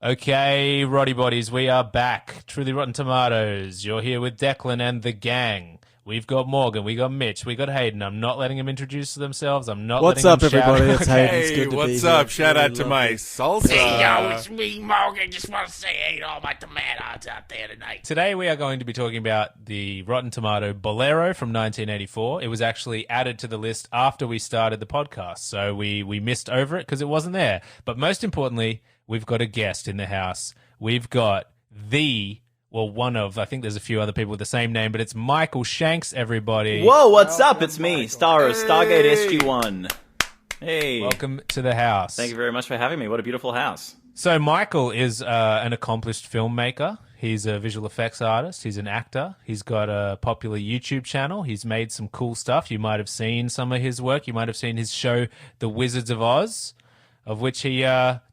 Okay, Roddy Bodies, we are back. Truly Rotten Tomatoes. You're here with Declan and the gang. We've got Morgan, we got Mitch, we got Hayden. I'm not letting them introduce themselves. I'm not What's letting up, them shout. everybody? It's Hayden. It's Hey, good to what's be up? here. Shout out to Really my lovely. salsa. Hey, yo, it's me, Morgan. Just want to say I ate all my tomatoes out there tonight. Today we are going to be talking about the Rotten Tomato Bolero from 1984. It was actually added to the list after we started the podcast, so we missed over it because it wasn't there. But most importantly, we've got a guest in the house. We've got one of, I think there's a few other people with the same name, but it's Michael Shanks, everybody. Whoa, what's up? It's me, star of Stargate SG-1. Hey. Welcome to the house. Thank you very much for having me. What a beautiful house. So Michael is an accomplished filmmaker. He's a visual effects artist. He's an actor. He's got a popular YouTube channel. He's made some cool stuff. You might have seen some of his work. You might have seen his show, The Wizards of Oz, of which he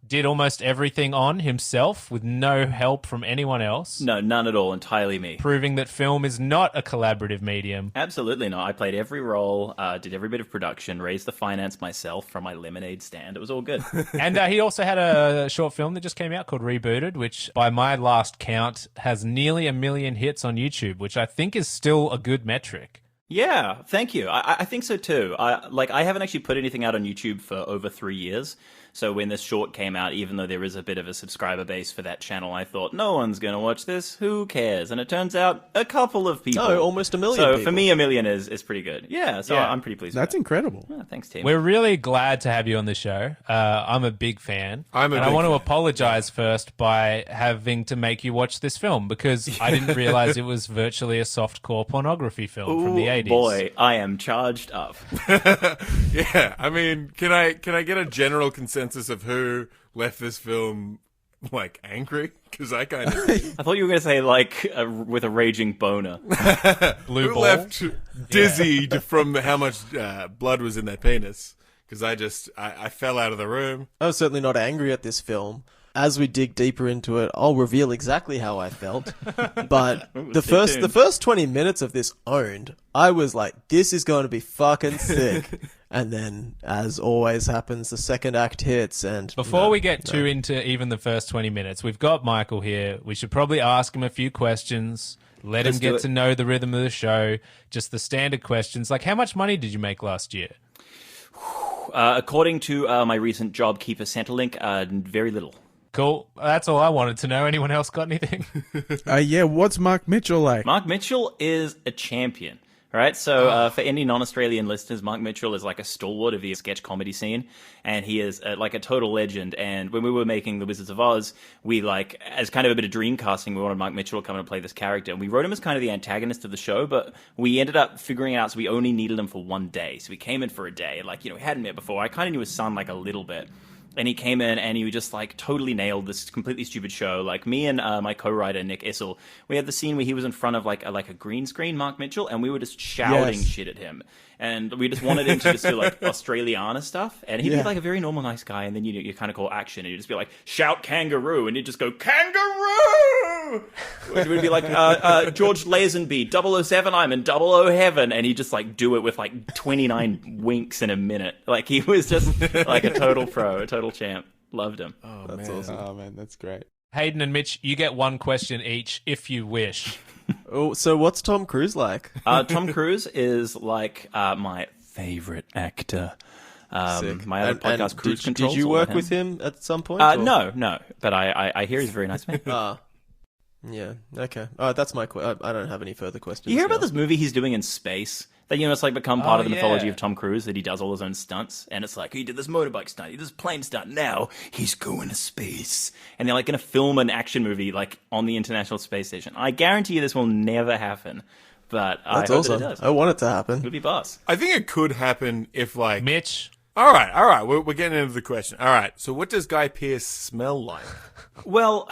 did almost everything on himself with no help from anyone else. No, none at all. Entirely me. Proving that film is not a collaborative medium. Absolutely not. I played every role, did every bit of production, raised the finance myself from my lemonade stand. It was all good. And he also had a short film that just came out called Rebooted, which by my last count has nearly 1 million hits on YouTube, which I think is still a good metric. Yeah, thank you. I think so too. I haven't actually put anything out on YouTube for over 3 years. So when this short came out, even though there is a bit of a subscriber base for that channel, I thought, no one's going to watch this. Who cares? And it turns out a couple of people. Oh, almost 1 million So people. for me, 1 million is pretty good. Yeah, so Yeah. I'm pretty pleased That's with incredible. that. Thanks, team. We're really glad to have you on the show. I'm a big fan. I'm a and I big want to fan. apologize first by having to make you watch this film because I didn't realize it was virtually a softcore pornography film from the 80s. Boy, I am charged up. Yeah, I mean, can I get a general consensus of who left this film like angry? Because I kind of I thought you were going to say, like, with a raging boner. Blue who ball. left dizzy from how much blood was in their penis. Because I fell out of the room. I was certainly not angry at this film. As we dig deeper into it, I'll reveal exactly how I felt. But the first 20 minutes of this owned, I was like, this is going to be fucking sick. And then, as always happens, the second act hits and... Before we get too into even the first 20 minutes, we've got Michael here. We should probably ask him a few questions, let Let's him do get it. to know the rhythm of the show, just the standard questions, like how much money did you make last year? According to my recent JobKeeper Centrelink, very little. Cool. That's all I wanted to know. Anyone else got anything? Yeah, what's Mark Mitchell like? Mark Mitchell is a champion. All right, so for any non-Australian listeners, Mark Mitchell is like a stalwart of the sketch comedy scene, and he is like a total legend. And when we were making The Wizards of Oz, we like, as kind of a bit of dream casting, we wanted Mark Mitchell to come and play this character. And we wrote him as kind of the antagonist of the show, but we ended up figuring it out, so we only needed him for 1 day. So we came in for a day, like, we hadn't met before. I kind of knew his son like a little bit. And he came in and he just like totally nailed this completely stupid show. Like me and my co-writer Nick Issel, we had the scene where he was in front of like a green screen, Mark Mitchell, and we were just shouting Yes. shit at him. And we just wanted him to just do like Australiana stuff. And he'd be Yeah. like a very normal, nice guy. And then you kind of call action and you'd just be like, shout kangaroo. And he'd just go, kangaroo! It would be like, George Lazenby, 007, I'm in 00 heaven. And he'd just like do it with like 29 winks in a minute. Like he was just like a total pro, a total champ. Loved him. Oh, That's man. awesome. Oh, man, that's great. Hayden and Mitch, you get one question each if you wish. Oh, so what's Tom Cruise like? Tom Cruise is like my favorite actor. Sick. My other And podcast, Cruise did, Control. Did you work with him at some point? No. But I hear he's a very nice man. Yeah, okay. That's my I don't have any further questions. You hear about now. this movie he's doing in space? That, it's like become part Oh, of the mythology yeah. of Tom Cruise, that he does all his own stunts. And it's like, he did this motorbike stunt, he did this plane stunt, now he's going to space. And they're like going to film an action movie like on the International Space Station. I guarantee you this will never happen. But That's I hope awesome. that it does. I want it to It happen. would be boss. I think it could happen if like... Mitch, All right. We're getting into the question. All right. So what does Guy Pearce smell like? Well,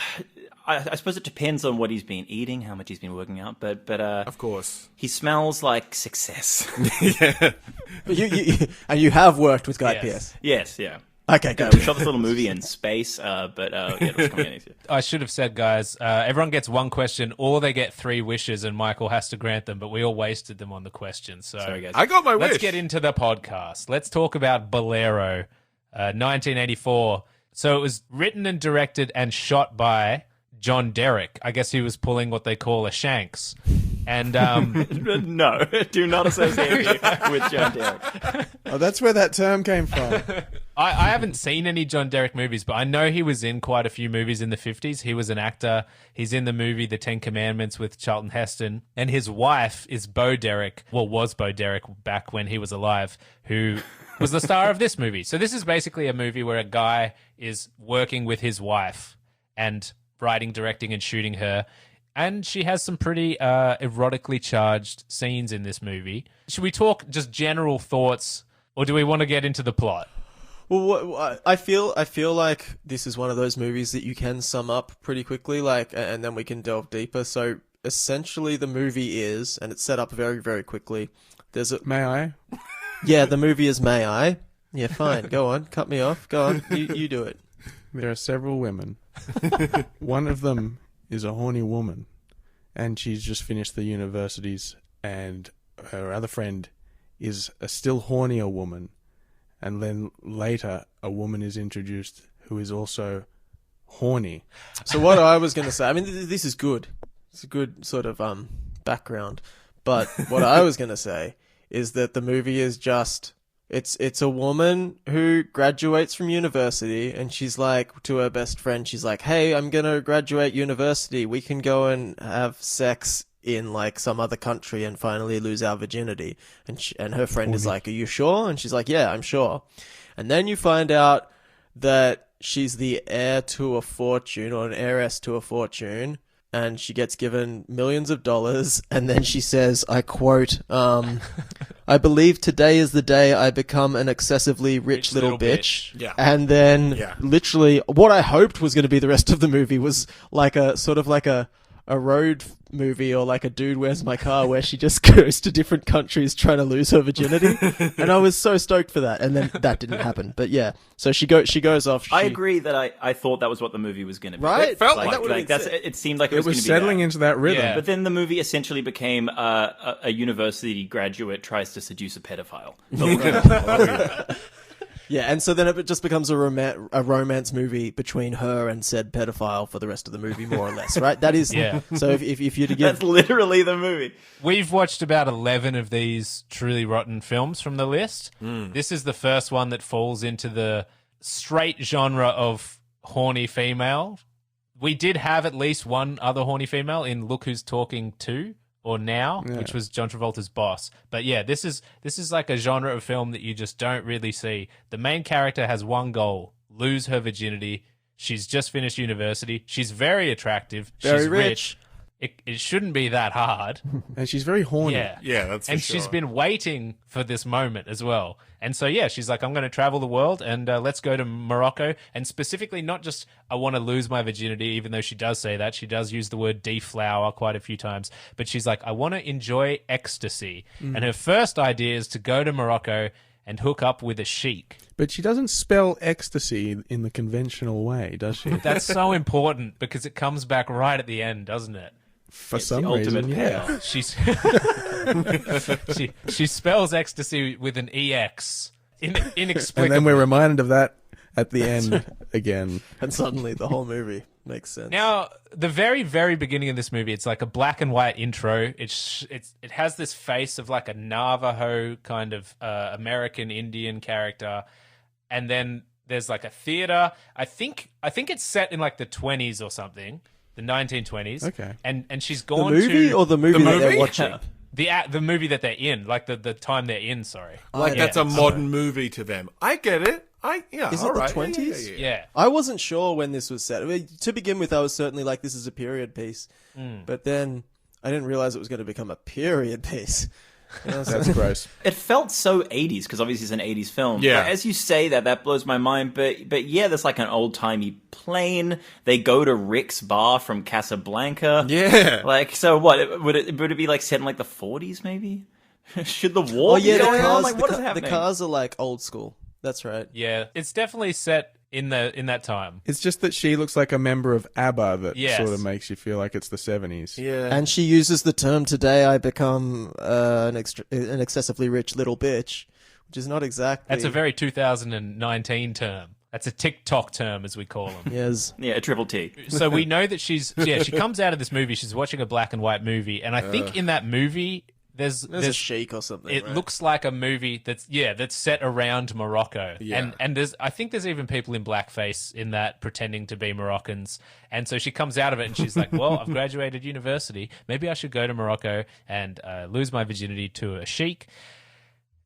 I suppose it depends on what he's been eating, how much he's been working out, but Of course. he smells like success. And you have worked with Guy Yes. Pearce. Yes, yeah. Okay, good. We shot this little movie in space, but yeah, it's coming out next year. I should have said, guys, everyone gets one question or they get 3 wishes and Michael has to grant them, but we all wasted them on the question. So Sorry, guys. I got my let's wish. get into the podcast. Let's talk about Bolero, 1984. So it was written and directed and shot by John Derek. I guess he was pulling what they call a Shanks. And No, do not associate me with John Derek. Oh, that's where that term came from. I haven't seen any John Derek movies, but I know he was in quite a few movies in the 50s. He was an actor. He's in the movie The Ten Commandments with Charlton Heston. And his wife is Bo Derek, was Bo Derek back when he was alive, who was the star of this movie. So this is basically a movie where a guy is working with his wife and writing, directing, and shooting her. And she has some pretty erotically charged scenes in this movie. Should we talk just general thoughts, or do we want to get into the plot? Well, I feel like this is one of those movies that you can sum up pretty quickly, and then we can delve deeper. So essentially, the movie is, and it's set up very, very quickly. May I? Yeah, the movie is May I? Yeah, fine. Go on. Cut me off. Go on. You do it. There are several women. One of them is a horny woman, and she's just finished the universities, and her other friend is a still hornier woman, and then later a woman is introduced who is also horny. So what I was going to say, I mean, this is good. It's a good sort of background, but what I was going to say is that the movie is just... It's a woman who graduates from university, and she's like, to her best friend, she's like, hey, I'm going to graduate university. We can go and have sex in like some other country and finally lose our virginity. And her friend is like, are you sure? And she's like, yeah, I'm sure. And then you find out that she's the heir to a fortune, or an heiress to a fortune. And she gets given millions of dollars, and then she says, I quote, I believe today is the day I become an excessively rich little bitch. Yeah. And then literally what I hoped was going to be the rest of the movie was like a sort of like a road movie, or like a Dude, Where's My Car, where she just goes to different countries trying to lose her virginity. And I was so stoked for that. And then that didn't happen. But yeah, so she goes off. I agree that I thought that was what the movie was going to be. Right? It felt Like that's it seemed like it was going to be settling that. into that rhythm. Yeah. But then the movie essentially became a university graduate tries to seduce a pedophile. Yeah, and so then it just becomes a romance movie between her and said pedophile for the rest of the movie, more or less, right? That is... Yeah. So if you're to give... That's literally the movie. We've watched about 11 of these truly rotten films from the list. This is the first one that falls into the straight genre of horny female. We did have at least one other horny female in Look Who's Talking 2, or Now, which was John Travolta's boss. But yeah, this is like a genre of film that you just don't really see. The main character has one goal: lose her virginity. She's just finished university. She's very attractive. Very She's rich. It shouldn't be that hard. And she's very horny. Yeah. Yeah, that's for And sure. she's been waiting for this moment as well. And so, yeah, she's like, I'm going to travel the world, and let's go to Morocco. And specifically, not just I want to lose my virginity, even though she does say that. She does use the word deflower quite a few times. But she's like, I want to enjoy ecstasy. And her first idea is to go to Morocco and hook up with a sheik. But she doesn't spell ecstasy in the conventional way, does she? That's so important because it comes back right at the end, doesn't it? For It's some the ultimate reason, yeah. payoff. She's she spells ecstasy with an EX. Inexplicably. And then we're reminded of that at the end again. And suddenly the whole movie makes sense. Now, the very, very beginning of this movie, it's like a black and white intro. It has this face of like a Navajo kind of American Indian character, and then there's like a theater. I think it's set in like the 20s or something, the 1920s. Okay. And she's the gone movie to or the movie that movie? they're watching? the movie that they're in, like the time they're in. Sorry, Like, Yeah. that's a modern movie to them. I get it. Is it all the right. 20s? Yeah. I wasn't sure when this was set. I mean, to begin with, I was certainly like, this is a period piece. But then I didn't realize it was going to become a period piece. You know, so- That's gross. It felt so 80s because obviously it's an 80s film. Yeah. Like, as you say that blows my mind. But yeah, there's like an old timey plane. They go to Rick's bar from Casablanca. Yeah. Like, so what would it be like set in like the 40s maybe? Should the war Oh yeah, be the going on? cars, Like, what is happening? the cars are like old school. That's right. Yeah, it's definitely set in that time. It's just that she looks like a member of ABBA that Yes. sort of makes you feel like it's the 70s. Yeah. And she uses the term "today I become an excessively rich little bitch," which is not exactly. That's a very 2019 term. That's a TikTok term, as we call them. Yes. Yeah, a triple T. So we know that she comes out of this movie, she's watching a black and white movie, and I think in that movie there's a sheik or something. it right? looks like a movie that's set around Morocco. Yeah. And I think there's even people in blackface in that pretending to be Moroccans. And so she comes out of it and she's like, well, I've graduated university. Maybe I should go to Morocco and lose my virginity to a sheik.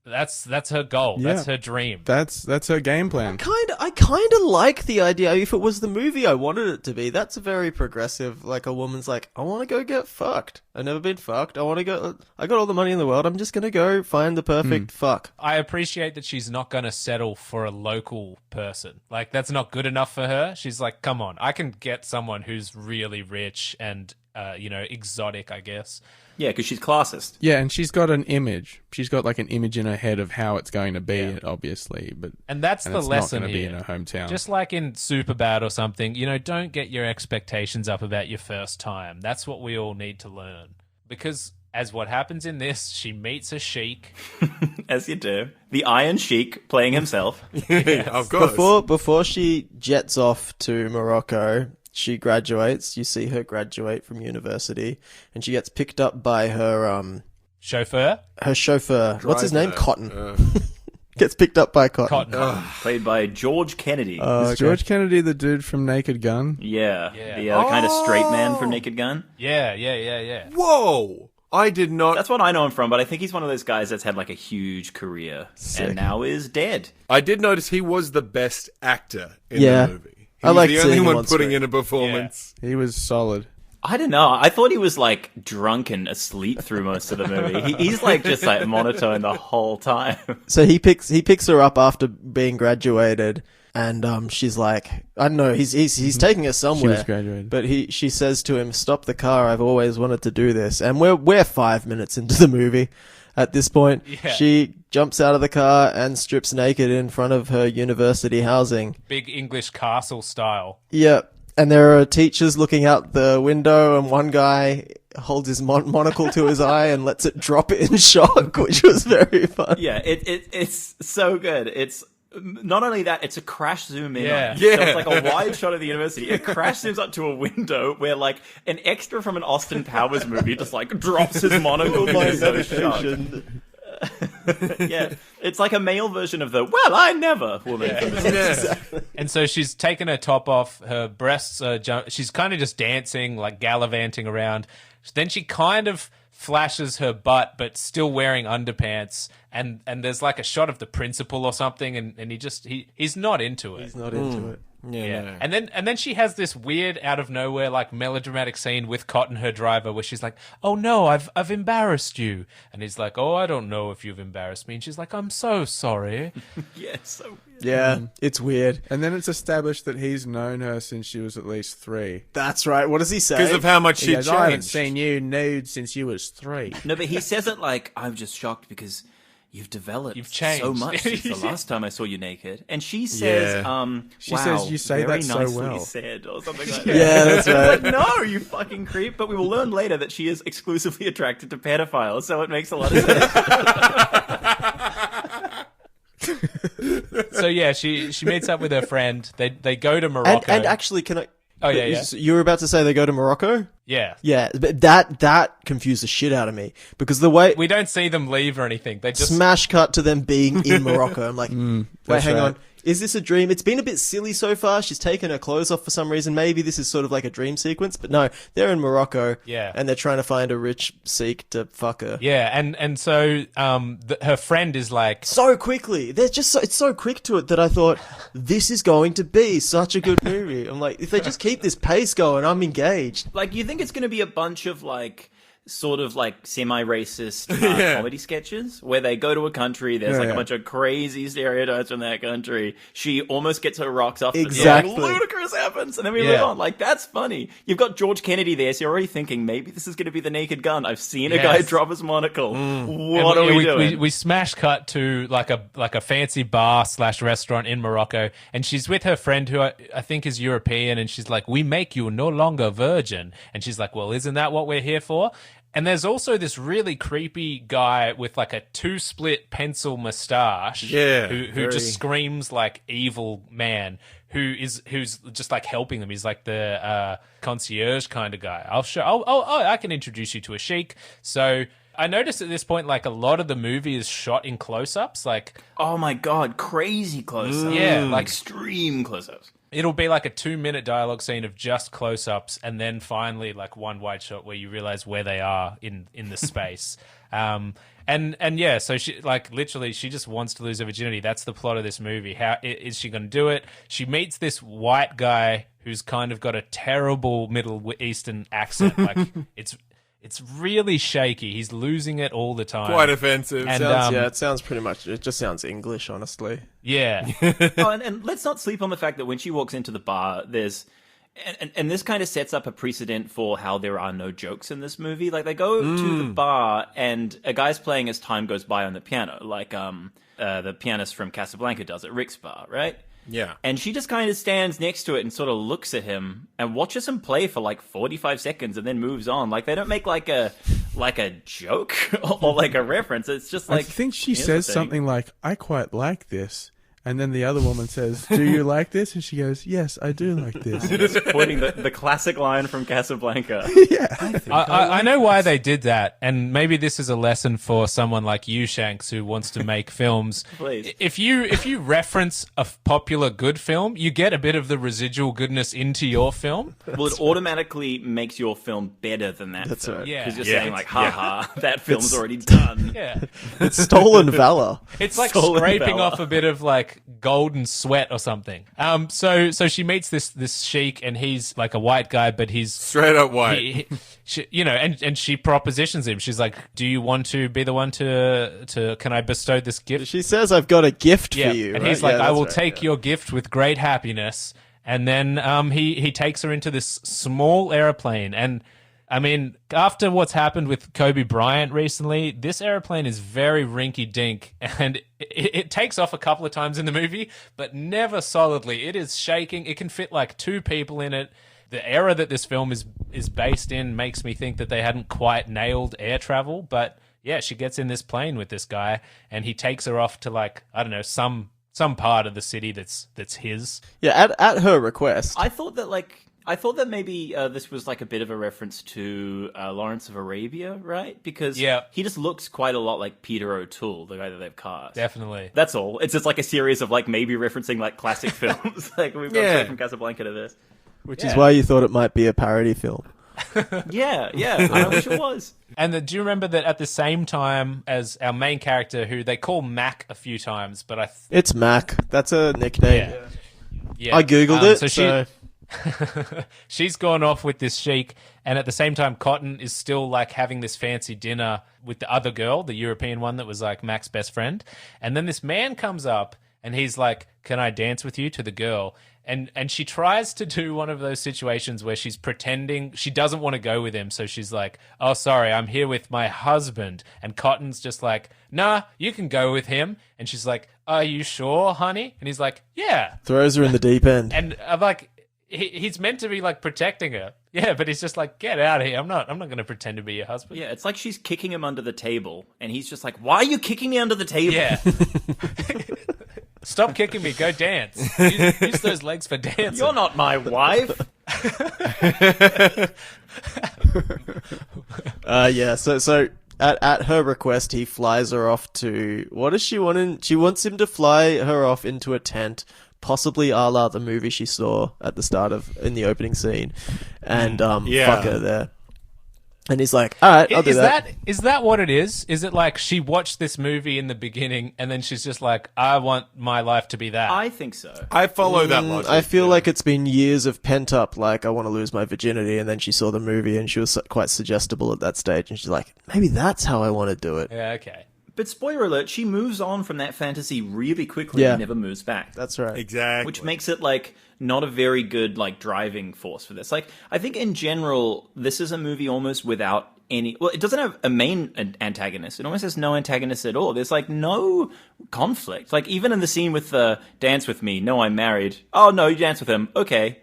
That's her goal. Yeah. That's her dream. That's her game plan. I kind of like the idea. If it was the movie I wanted it to be, that's a very progressive. Like a woman's like, I want to go get fucked. I've never been fucked. I want to go. I got all the money in the world. I'm just gonna go find the perfect fuck. I appreciate that she's not going to settle for a local person. Like, that's not good enough for her. She's like, come on, I can get someone who's really rich and, exotic, I guess. Yeah, because she's classist. Yeah, and she's got an image. She's got like an image in her head of how it's going to be, obviously. And that's the it's lesson not going to be here. in her hometown. Just like in Superbad or something, don't get your expectations up about your first time. That's what we all need to learn. Because as what happens in this, she meets a sheik. As you do. The Iron Sheik playing himself. Of course. Before she jets off to Morocco, she graduates. You see her graduate from university, and she gets picked up by her Chauffeur? her chauffeur. What's his name? Driver. Cotton. Gets picked up by Cotton. Played by George Kennedy. Is George Kennedy the dude from Naked Gun? Yeah. The kind of straight man from Naked Gun. Yeah. Whoa! I did not. That's what I know him from, but I think he's one of those guys that's had like a huge career and now is dead. I did notice he was the best actor in Yeah. the movie. He I was liked the seeing only him one on putting screen. in a performance. He was solid. I don't know. I thought he was like drunk and asleep through most of the movie. He's like just like monotone the whole time. So he picks her up after being graduated, and she's like, I don't know, he's taking her somewhere. She was graduated. But she says to him, "Stop the car. I've always wanted to do this." And we're 5 minutes into the movie. At this point, she jumps out of the car and strips naked in front of her university housing. Big English castle style. Yep. And there are teachers looking out the window, and one guy holds his monocle to his eye and lets it drop in shock, which was very fun. Yeah, it's so good. It's not only that, it's a crash zoom in. Yeah. So it's like a wide shot of the university. It crash zooms up to a window where like an extra from an Austin Powers movie just like drops his monocle. He's so shocked. Yeah, it's like a male version of the "Well, I never" woman. And so she's taken her top off, her breasts are she's kind of just dancing, like gallivanting around. Then she kind of flashes her butt, but still wearing underpants. And there's like a shot of the principal or something, and he's not into it. He's not into it. Yeah. No. And then she has this weird out of nowhere like melodramatic scene with Cotton, her driver, where she's like, "Oh no, I've embarrassed you." And he's like, "Oh, I don't know if you've embarrassed me." And she's like, "I'm so sorry." Yeah, so weird. Yeah, it's weird. And then it's established that he's known her since she was at least 3. That's right. What does he say? Because of how much He she goes, I haven't changed. seen you nude since you was 3. No, but he says it like, "I'm just shocked because you've developed You've changed so much since the last time I saw you naked." And she says, Yeah. She wow, says, "You say very that so nicely well." said," or something like that. Yeah, that's right. But no, you fucking creep. But we will learn later that she is exclusively attracted to pedophiles, so it makes a lot of sense. So yeah, she meets up with her friend. They go to Morocco. And actually, can I? Oh, yeah. You were about to say they go to Morocco? Yeah. Yeah, but that confused the shit out of me because the way We don't see them leave or anything. They just smash cut to them being in Morocco. I'm like, wait, that's hang right. on. Is this a dream? It's been a bit silly so far. She's taken her clothes off for some reason. Maybe this is sort of like a dream sequence, but no, they're in Morocco. Yeah. And they're trying to find a rich Sikh to fuck her. Yeah, and so her friend is like, So quickly. They're just it's so quick to it that I thought, this is going to be such a good movie. I'm like, if they just keep this pace going, I'm engaged. Like, you think it's going to be a bunch of like sort of like semi-racist comedy sketches where they go to a country, there's like a bunch of crazy stereotypes from that country. She almost gets her rocks off. Exactly. Like, ludicrous happens, and then we move on. Like, that's funny. You've got George Kennedy there, so you're already thinking maybe this is going to be the Naked Gun. I've seen a guy drop his monocle. What are we doing? We smash cut to like a fancy bar / restaurant in Morocco, and she's with her friend who I think is European, and she's like, "We make you no longer virgin," and she's like, "Well, isn't that what we're here for?" And there's also this really creepy guy with like a 2-split pencil mustache, who just screams like evil man, who's just like helping them. He's like the concierge kind of guy. I can introduce you to a sheik. So I noticed at this point, like, a lot of the movie is shot in close-ups. Like, oh my god, crazy close-ups. Yeah, like extreme close-ups. It'll be like a 2-minute dialogue scene of just close-ups, and then finally like one wide shot where you realize where they are in the space. And yeah, so she, like, literally, she just wants to lose her virginity. That's the plot of this movie. How is she going to do it? She meets this white guy who's kind of got a terrible Middle Eastern accent. Like, it's really shaky. He's losing it all the time. Quite offensive. And, it sounds pretty much. It just sounds English, honestly. Yeah. And let's not sleep on the fact that when she walks into the bar, there's and this kind of sets up a precedent for how there are no jokes in this movie. Like, they go to the bar and a guy's playing as time goes by on the piano, like the pianist from Casablanca does at Rick's bar, right? Yeah. And she just kind of stands next to it and sort of looks at him and watches him play for like 45 seconds and then moves on. Like, they don't make like a joke or like a reference. It's just like, I think she says something like, "I quite like this." And then the other woman says, "Do you like this?" And she goes, "Yes, I do like this." Quoting the classic line from Casablanca. Yeah. I know why they did that, and maybe this is a lesson for someone like you, Shanks, who wants to make films. Please. If you reference a popular good film, you get a bit of the residual goodness into your film. Well, it automatically makes your film better than that That's film. right. Yeah. Because you're Yeah. saying like, haha, that film's already done. Yeah. It's stolen valor. It's like Stolen scraping valor. off a bit of like golden sweat or something. So she meets this sheik, and he's like a white guy, but he's Straight up white. and she propositions him. She's like, "Do you want to be the one to can I bestow this gift?" She says, "I've got a gift Yeah, for you." and right? he's like, Yeah, "I that's will right, take yeah. your gift with great happiness." And then he takes her into this small airplane. And I mean, after what's happened with Kobe Bryant recently, this airplane is very rinky-dink, and it takes off a couple of times in the movie, but never solidly. It is shaking. It can fit like 2 people in it. The era that this film is based in makes me think that they hadn't quite nailed air travel. But yeah, she gets in this plane with this guy, and he takes her off to, like, I don't know, some part of the city that's his. Yeah, at her request. I thought that maybe this was like a bit of a reference to Lawrence of Arabia, right? Because Yeah. he just looks quite a lot like Peter O'Toole, the guy that they've cast. Definitely. That's all. It's just like a series of like maybe referencing like classic films. Like we've gone straight from Casablanca to this. Which is why you thought it might be a parody film. Yeah, I wish it was. And do you remember that at the same time as our main character, who they call Mac a few times, but It's Mac. That's a nickname. yeah, I googled it. So she's gone off with this sheik, and at the same time, Cotton is still like having this fancy dinner with the other girl, the European one that was like Mac's best friend. And then this man comes up, and he's like, "Can I dance with you?" to the girl. And she tries to do one of those situations where she's pretending she doesn't want to go with him. So she's like, "Oh, sorry, I'm here with my husband." And Cotton's just like, "Nah, you can go with him." And she's like, "Are you sure, honey?" And he's like, "Yeah." Throws her in the deep end. And I'm like, he's meant to be like protecting her. Yeah, but he's just like, "Get out of here. I'm not going to pretend to be your husband." Yeah, it's like she's kicking him under the table, and he's just like, "Why are you kicking me under the table?" Yeah. Stop kicking me. Go dance. Use those legs for dancing. You're not my wife. Yeah, so at her request, he flies her off to... What does she want? She wants him to fly her off into a tent, possibly a la the movie she saw at the start of... in the opening scene, and fuck her there. And he's like, "All right, I'll do that." Is that what it is? Is it like she watched this movie in the beginning and then she's just like, "I want my life to be that"? I think so. I follow that logic. I feel yeah. like it's been years of pent up, like, I want to lose my virginity, and then she saw the movie and she was quite suggestible at that stage, and she's like, maybe that's how I want to do it. Yeah, okay. But spoiler alert, she moves on from that fantasy really quickly Yeah. and never moves back. That's right. Exactly. Which makes it like not a very good like driving force for this. Like I think in general, this is a movie almost without any. Well, it doesn't have a main antagonist. It almost has no antagonist at all. There's like no conflict. Like even in the scene with the dance with me. No, I'm married. Oh no, you dance with him. Okay.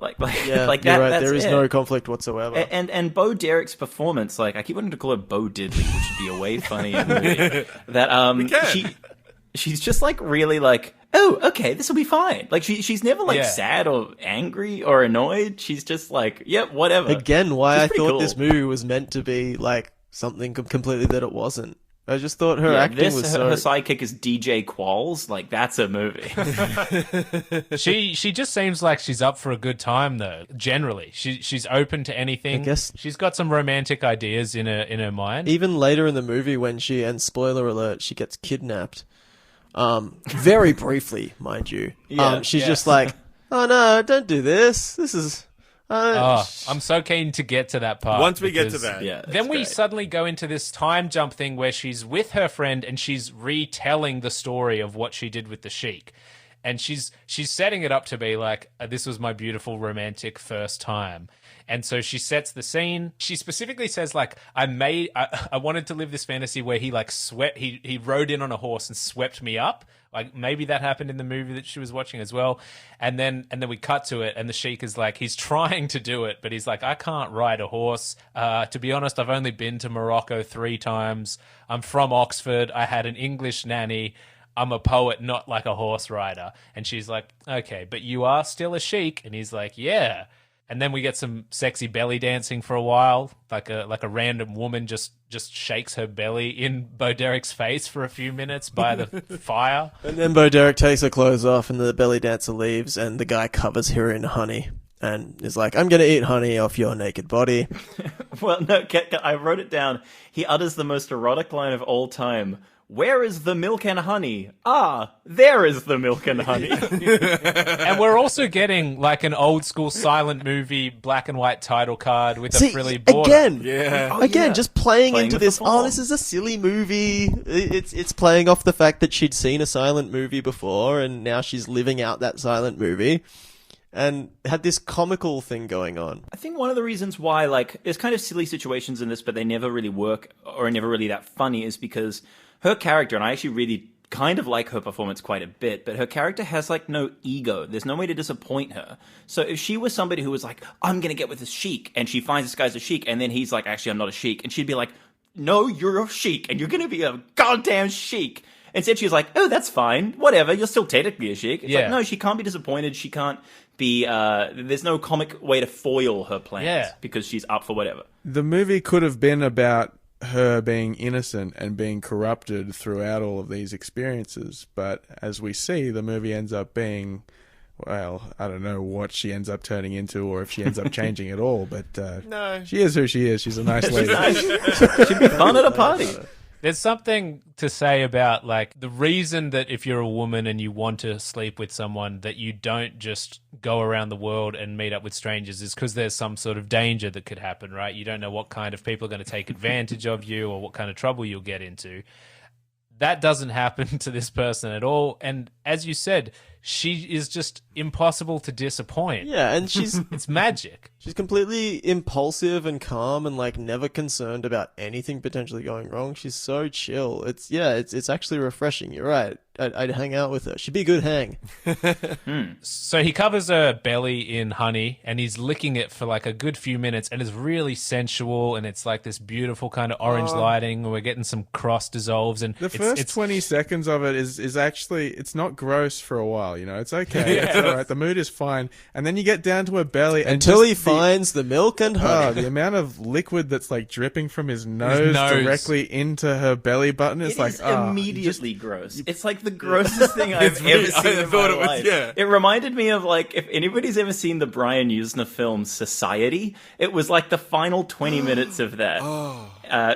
Yeah, like you're that. right. That's There is it. no conflict whatsoever. And Bo Derek's performance, like I keep wanting to call her Bo Diddley, which would be a way funnier movie. That she's just like really like, oh, okay, this will be fine. Like she's never like sad or angry or annoyed. She's just like, yep, whatever. Again, why She's I pretty thought cool. this movie was meant to be like something completely that it wasn't. I just thought her acting was so... Her sidekick is DJ Qualls. Like, that's a movie. She just seems like she's up for a good time, though. Generally, she's open to anything. I guess she's got some romantic ideas in her mind. Even later in the movie, when she, and spoiler alert, she gets kidnapped. Very briefly, mind you. She's just like, oh no, don't do this. This is... I'm so keen to get to that part. Once we get to that. Then we suddenly go into this time jump thing where she's with her friend and she's retelling the story of what she did with the Sheik. And she's setting it up to be like, this was my beautiful romantic first time. And so she sets the scene. She specifically says, like, I wanted to live this fantasy where he like he rode in on a horse and swept me up. Like maybe that happened in the movie that she was watching as well. And then we cut to it and the Sheik is like, he's trying to do it, but he's like, I can't ride a horse. To be honest, I've only been to Morocco 3 times. I'm from Oxford. I had an English nanny. I'm a poet, not like a horse rider. And she's like, okay, but you are still a Sheik. And he's like, yeah. And then we get some sexy belly dancing for a while, like a random woman just shakes her belly in Bo Derek's face for a few minutes by the fire. And then Bo Derek takes her clothes off and the belly dancer leaves and the guy covers her in honey and is like, I'm going to eat honey off your naked body. Well, no, I wrote it down. He utters the most erotic line of all time. Where is the milk and honey? Ah, there is the milk and honey. And we're also getting like an old school silent movie black and white title card with a frilly border. Again, just playing into this. form. Oh, this is a silly movie. It's playing off the fact that she'd seen a silent movie before, and now she's living out that silent movie, and had this comical thing going on. I think one of the reasons why, like, there's kind of silly situations in this, but they never really work or are never really that funny, is because her character, and I actually really kind of like her performance quite a bit, but her character has like no ego. There's no way to disappoint her. So if she was somebody who was like, I'm gonna get with this Sheik, and she finds this guy's a Sheik, and then he's like, actually I'm not a Sheik, and she'd be like, no, you're a Sheik, and you're gonna be a goddamn Sheik. Instead she's like, oh, that's fine, whatever, you're still technically a Sheik. It's like, no, she can't be disappointed, she can't be, there's no comic way to foil her plans, because she's up for whatever. The movie could have been about her being innocent and being corrupted throughout all of these experiences, but as we see, the movie ends up being, well, I don't know what she ends up turning into or if she ends up changing at all, but No. she is who she is. She's a nice lady. She'd be fun at a party. There's something to say about like the reason that if you're a woman and you want to sleep with someone that you don't just go around the world and meet up with strangers is because there's some sort of danger that could happen, right? You don't know what kind of people are going to take advantage of you or what kind of trouble you'll get into. That doesn't happen to this person at all. And as you said, she is just impossible to disappoint. Yeah, and it's magic. She's completely impulsive and calm and like never concerned about anything potentially going wrong. She's so chill. It's actually refreshing. You're right. I'd hang out with her. She'd be a good hang. So he covers her belly in honey and he's licking it for like a good few minutes and it's really sensual and it's like this beautiful kind of orange lighting and we're getting some cross dissolves and the first 20 seconds of it is actually, it's not gross for a while, you know, it's okay. It's all right. The mood is fine. And then you get down to her belly and until he finds the milk and honey. The amount of liquid that's like dripping from his nose directly into her belly button is like immediately gross. It's like the grossest thing I've ever seen in my life. It reminded me of like if anybody's ever seen the Brian Usna film Society, it was like the final 20 minutes of that.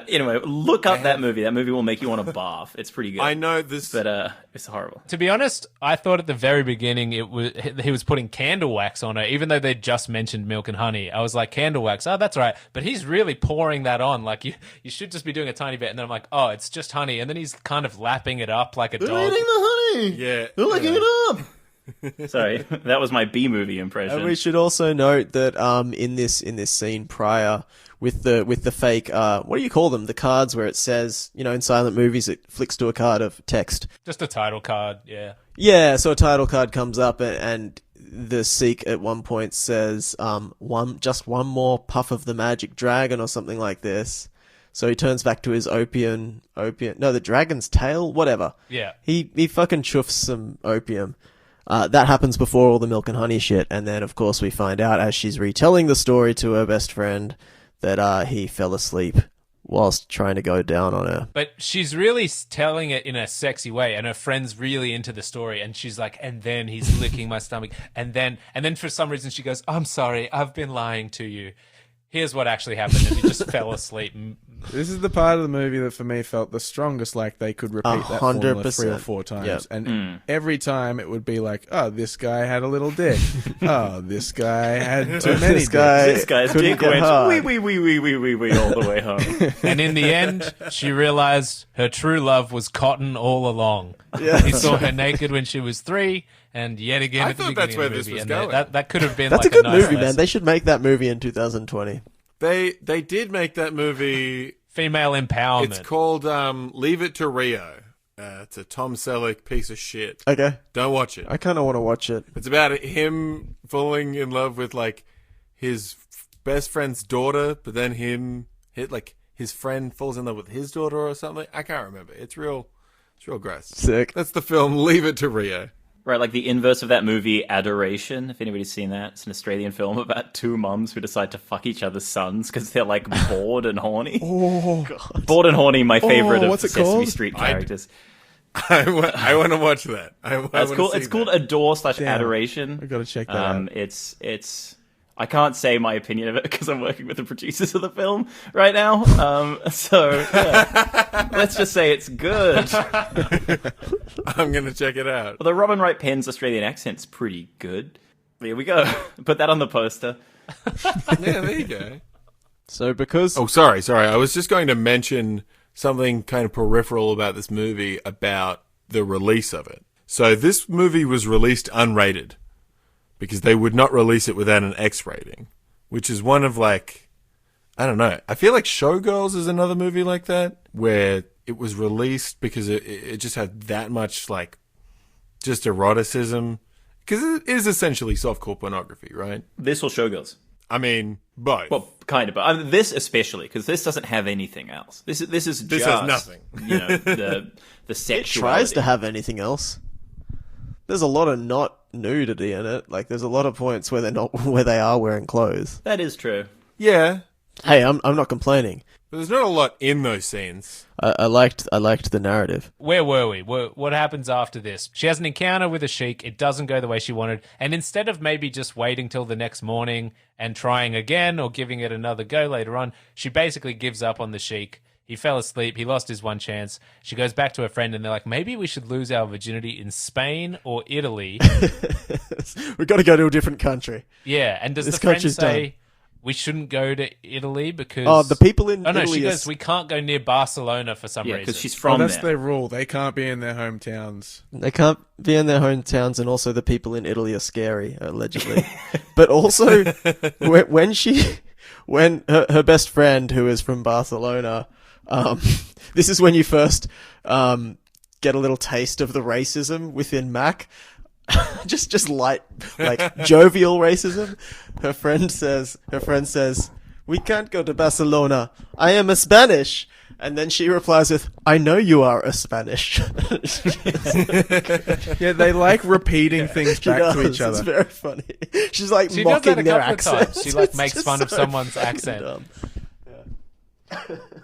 Anyway, look up that movie. That movie will make you want to barf. It's pretty good. I know this, but it's horrible. To be honest, I thought at the very beginning he was putting candle wax on her, even though they just mentioned milk and honey. I was like, candle wax. Oh, that's right. But he's really pouring that on. Like you should just be doing a tiny bit. And then I'm like, oh, it's just honey. And then he's kind of lapping it up like a dog. They're eating the honey. Yeah, they're licking it up. Sorry, that was my B movie impression. And we should also note that in this scene prior with the fake what do you call them? The cards where it says, you know, in silent movies it flicks to a card of text. Just a title card, yeah. Yeah, so a title card comes up and the Sikh at one point says, just one more puff of the magic dragon or something like this. So he turns back to his the dragon's tail, whatever. Yeah. He fucking chuffs some opium. That happens before all the milk and honey shit, and then of course we find out as she's retelling the story to her best friend that he fell asleep whilst trying to go down on her. But she's really telling it in a sexy way, and her friend's really into the story, and she's like, and then he's licking my stomach, and then for some reason she goes, I'm sorry, I've been lying to you. Here's what actually happened, and he just fell asleep. This is the part of the movie that for me felt the strongest, like they could repeat that formula 3 or 4 times. Yep. And every time it would be like, oh, this guy had a little dick. Oh, this guy had too many dicks. This guy's couldn't dick get went hard. wee all the way home. And in the end, she realized her true love was Cotton all along. Yeah. He saw her naked when she was 3, and yet again I at the thought beginning that's where of the this movie. was And going. that could have been That's like a good nice movie, man. lesson. They should make that movie in 2020. They did make that movie. Female empowerment. It's called Leave It to Rio. It's a Tom Selleck piece of shit. Okay. Don't watch it. I kind of want to watch it. It's about him falling in love with like his best friend's daughter, but then his friend falls in love with his daughter or something. I can't remember. It's real gross. Sick. That's the film Leave It to Rio. Right, like the inverse of that movie, Adoration, if anybody's seen that. It's an Australian film about 2 mums who decide to fuck each other's sons because they're, like, bored and horny. Oh, God. Bored and horny, my favorite of what's the it Sesame called? Street characters. I want to watch that. It's called Adore/Adoration. I gotta check that out. It's I can't say my opinion of it because I'm working with the producers of the film right now. So yeah. Let's just say it's good. I'm going to check it out. Although Robin Wright Penn's Australian accent's pretty good. There we go. Put that on the poster. Yeah, there you go. So because... Oh, sorry. I was just going to mention something kind of peripheral about this movie, about the release of it. So this movie was released unrated because they would not release it without an X rating, which is one of like, I don't know. I feel like Showgirls is another movie like that where it was released because it just had that much like just eroticism, because it is essentially softcore pornography, right? This or Showgirls? I mean, both. Well, kind of, but this especially, because this doesn't have anything else. This has nothing. You know, the sexuality. It tries to have anything else. There's a lot of not nudity in it. Like, there's a lot of points where they are wearing clothes. That is true. Yeah. Hey, I'm not complaining. But there's not a lot in those scenes. I liked the narrative. Where were we? What happens after this? She has an encounter with a sheik. It doesn't go the way she wanted. And instead of maybe just waiting till the next morning and trying again or giving it another go later on, she basically gives up on the sheik. He fell asleep. He lost his one chance. She goes back to her friend and they're like, maybe we should lose our virginity in Spain or Italy. We've got to go to a different country. Yeah. And does This the friend country's say... done. We shouldn't go to Italy because... Oh, the people in Oh, no, Italy she is- goes, we can't go near Barcelona for some Yeah, reason. because she's Well, from that's there. their rule. They can't be in their hometowns. They can't be in their hometowns, and also the people in Italy are scary, allegedly. But also, when her best friend, who is from Barcelona, this is when you first get a little taste of the racism within Mac. just light, like jovial racism. Her friend says, "We can't go to Barcelona. I am a Spanish." And then she replies with, "I know you are a Spanish." Yeah, they like repeating things She back to does. each other. It's very funny. She's like She does that mocking a their couple of times. accent. She, like, It's makes just fun of so someone's fucking accent. dumb.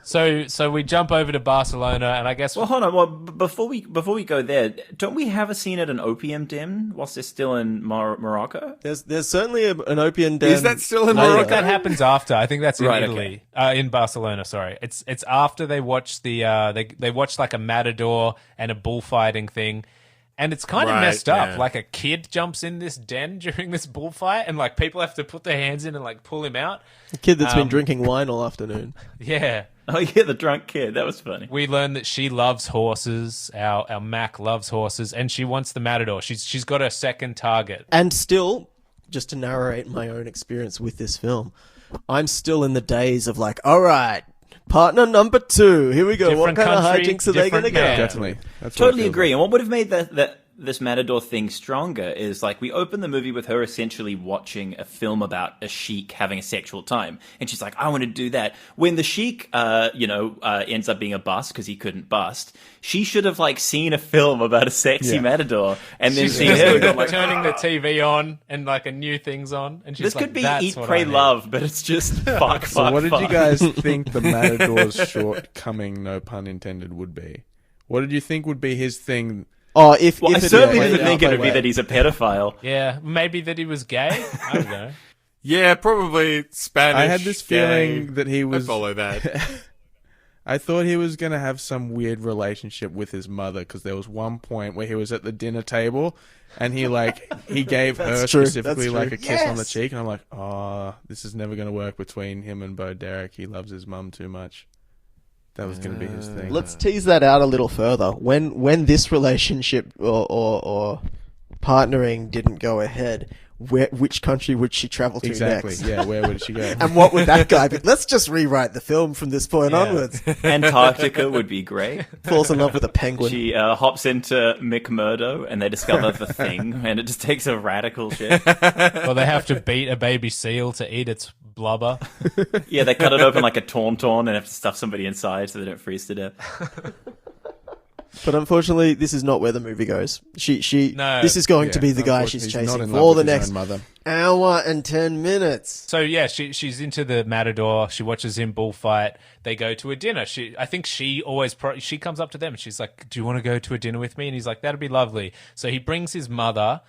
So we jump over to Barcelona, and I guess... Well, hold on. Well, before we go there, don't we have a scene at an opium den whilst they're still in Morocco? There's certainly an opium den. Is that still in I think Morocco? that happens after. I think that's in Right, Italy, in Barcelona. Sorry, it's after they watch they watch like a matador and a bullfighting thing, and it's kind of Right, messed up. yeah. Like a kid jumps in this den during this bullfight, and like people have to put their hands in and like pull him out. A kid that's been drinking wine all afternoon. Yeah, Oh yeah, the drunk kid. That was funny. we learn that she loves horses. Our Mac loves horses, and she wants the matador. She's got her second target. And still, just to narrate my own experience with this film, I'm still in the days of like, all right, partner number 2. Here we go. Different What kind country, of hijinks are they going to different go? man. Definitely. That's what it Totally feels agree. like. And what would have made this Matador thing stronger is like we open the movie with her essentially watching a film about a sheik having a sexual time, and she's like, I want to do that. When the sheik ends up being a bust because he couldn't bust, she should have like seen a film about a sexy Matador and then seen him like turning the TV on and like a new thing's on, and she's this like, could be "That's Eat, what Pray, I need." Love, but it's just fuck. So what did fuck. you guys think the Matador's shortcoming, no pun intended, would be? What did you think would be his thing? Oh, I certainly played didn't think it would be out that he's a pedophile. Yeah, maybe that he was gay. I don't know. Yeah, probably Spanish. I had this gay. feeling that he was. I follow that. I thought he was going to have some weird relationship with his mother, because there was one point where he was at the dinner table and he gave her true, specifically that's like true. a kiss on the Yes! cheek, and I'm like, oh, this is never going to work between him and Bo Derek. He loves his mum too much. That was going to be his thing. Let's tease that out a little further. When this relationship or partnering didn't go ahead, which country would she travel to Exactly. next? Yeah, where would she go? And what would that guy be? Let's just rewrite the film from this point onwards. Antarctica would be great. Falls in love with a penguin. She hops into McMurdo and they discover the thing, and it just takes a radical shift. Well, they have to beat a baby seal to eat its blubber. Yeah, they cut it open like a tauntaun and have to stuff somebody inside so they don't freeze to death. But unfortunately, this is not where the movie goes. No. This is going to Yeah, be the guy unfortunately, she's he's not chasing in for love the with his next own mother. hour and 10 minutes. So yeah, she's into the Matador. She watches him bullfight. They go to a dinner. I think she always she comes up to them and she's like, "Do you want to go to a dinner with me?" And he's like, "That'd be lovely." So he brings his mother.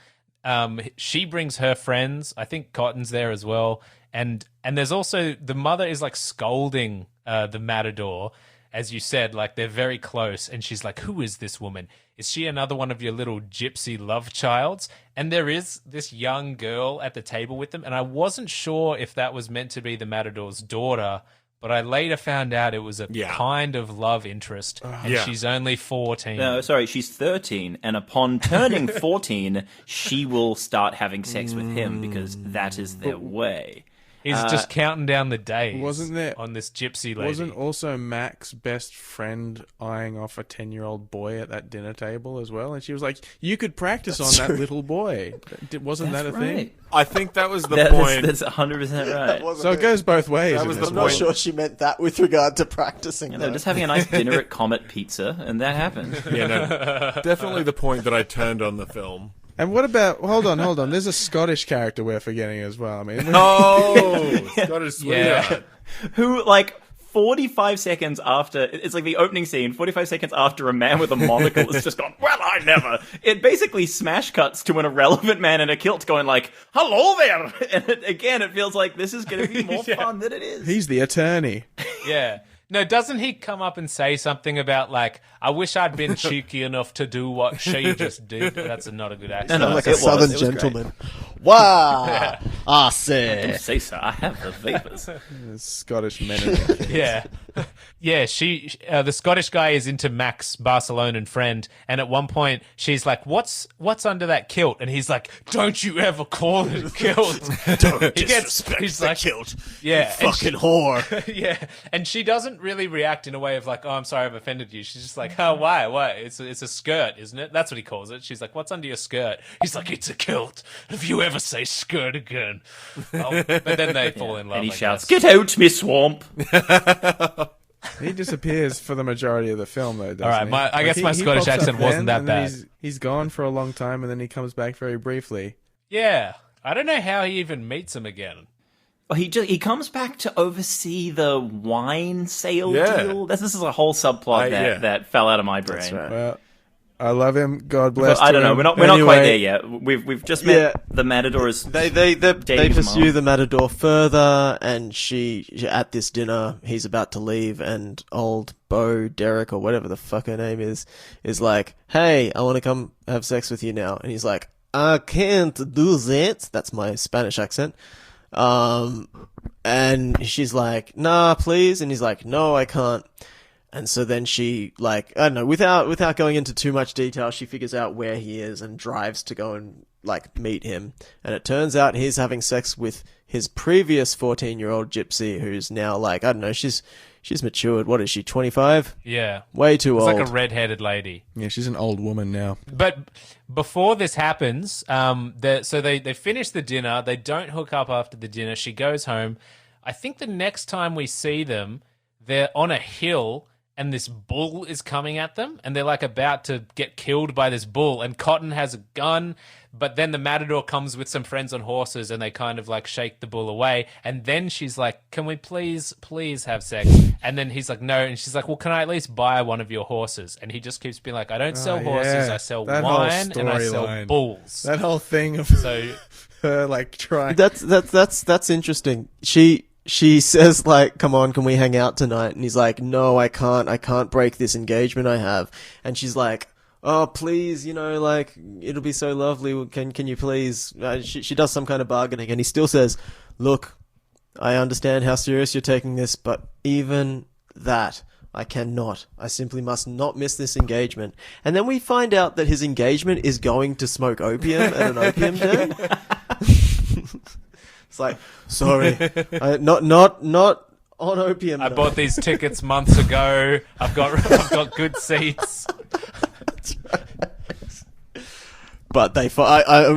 She brings her friends. I think Cotton's there as well. And there's also the mother is like scolding the Matador. As you said, like they're very close, and she's like, "Who is this woman? Is she another one of your little gypsy love childs?" And there is this young girl at the table with them, and I wasn't sure if that was meant to be the Matador's daughter, but I later found out it was a kind of love interest, and she's only 14. No, sorry, she's 13, and upon turning 14, she will start having sex with him because that is their way. He's just counting down the days Wasn't there- on this gypsy lady. Wasn't also Mac's best friend eyeing off a 10-year-old boy at that dinner table as well? And she was like, you could practice on that little boy. Wasn't that a thing? I think that was the point. That's 100% right. So it goes both ways. That in was this the I'm one. not sure she meant that with regard to practicing. They're though. just having a nice dinner at Comet Pizza, and that happened. Yeah, no, definitely the point that I turned on the film. And what about... Hold on. There's a Scottish character we're forgetting as well. I mean, Oh, Scottish Yeah. sweetheart. Who, like, 45 seconds after... It's like the opening scene, 45 seconds after a man with a monocle has just gone, well, I never... It basically smash cuts to an irrelevant man in a kilt going like, hello there! And it feels like this is going to be more fun than it is. he's the attorney. Yeah. No, doesn't he come up and say something about, like, I wish I'd been cheeky enough to do what she just did? That's not a good accent. No, like it a was. southern It was gentleman. Wow. I say. Say so, I have the vapors. There's Scottish men in there. Yeah. Yeah, the Scottish guy is into Mac's Barcelonan friend, and at one point she's like, what's under that kilt? And he's like, don't you ever call it a kilt. Don't he's like, kilt. yeah, and Fucking whore. yeah, and she doesn't really react in a way of like, oh, I'm sorry I've offended you. She's just like, oh, why? It's a skirt, isn't it? That's what he calls it. She's like, what's under your skirt? He's like, it's a kilt. If you ever say skirt again. But then they fall in love. And he I shouts, guess. get out, me swamp! He disappears for the majority of the film, though, doesn't All right, he? I guess my he Scottish pops up accent wasn't then, that and then bad. He's gone for a long time, and then he comes back very briefly. Yeah. I don't know how he even meets him again. Well, he comes back to oversee the wine sale Yeah. deal. This is a whole subplot that fell out of my brain. That's right. Well, I love him. God bless. But I don't know. him. We're not quite Anyway, there yet. We've just met the Matadors. They Dave's pursue mom. the Matador further, and she at this dinner, he's about to leave, and old Bo Derek or whatever the fuck her name is like, hey, I want to come have sex with you now, and he's like, I can't do that. That's my Spanish accent. And she's like, nah, please, and he's like, no, I can't. And so then she, like, I don't know, without going into too much detail, she figures out where he is and drives to go and, like, meet him. And it turns out he's having sex with his previous 14-year-old gypsy, who's now like, I don't know, she's matured. What is she, 25? Yeah. Way too It's old. like a red-headed lady. Yeah, she's an old woman now. But before this happens, so they finish the dinner. They don't hook up after the dinner. She goes home. I think the next time we see them, they're on a hill and this bull is coming at them and they're like about to get killed by this bull, and Cotton has a gun, but then the matador comes with some friends on horses and they kind of like shake the bull away, and then she's like, can we please have sex? And then he's like, no, and she's like, well, can I at least buy one of your horses? And he just keeps being like, I don't sell horses, yeah. I sell That whole wine and I sell storyline. bulls. That whole thing of So her like trying. That's interesting. She says like, come on, can we hang out tonight? And he's like, no, I can't break this engagement I have. And she's like, oh, please, like, it'll be so lovely. Can you please? She does some kind of bargaining, and he still says, look, I understand how serious you're taking this, but even that, I cannot. I simply must not miss this engagement. And then we find out that his engagement is going to smoke opium at an opium den. It's like, sorry, not on opium. I bought these tickets months ago. I've got good seats. But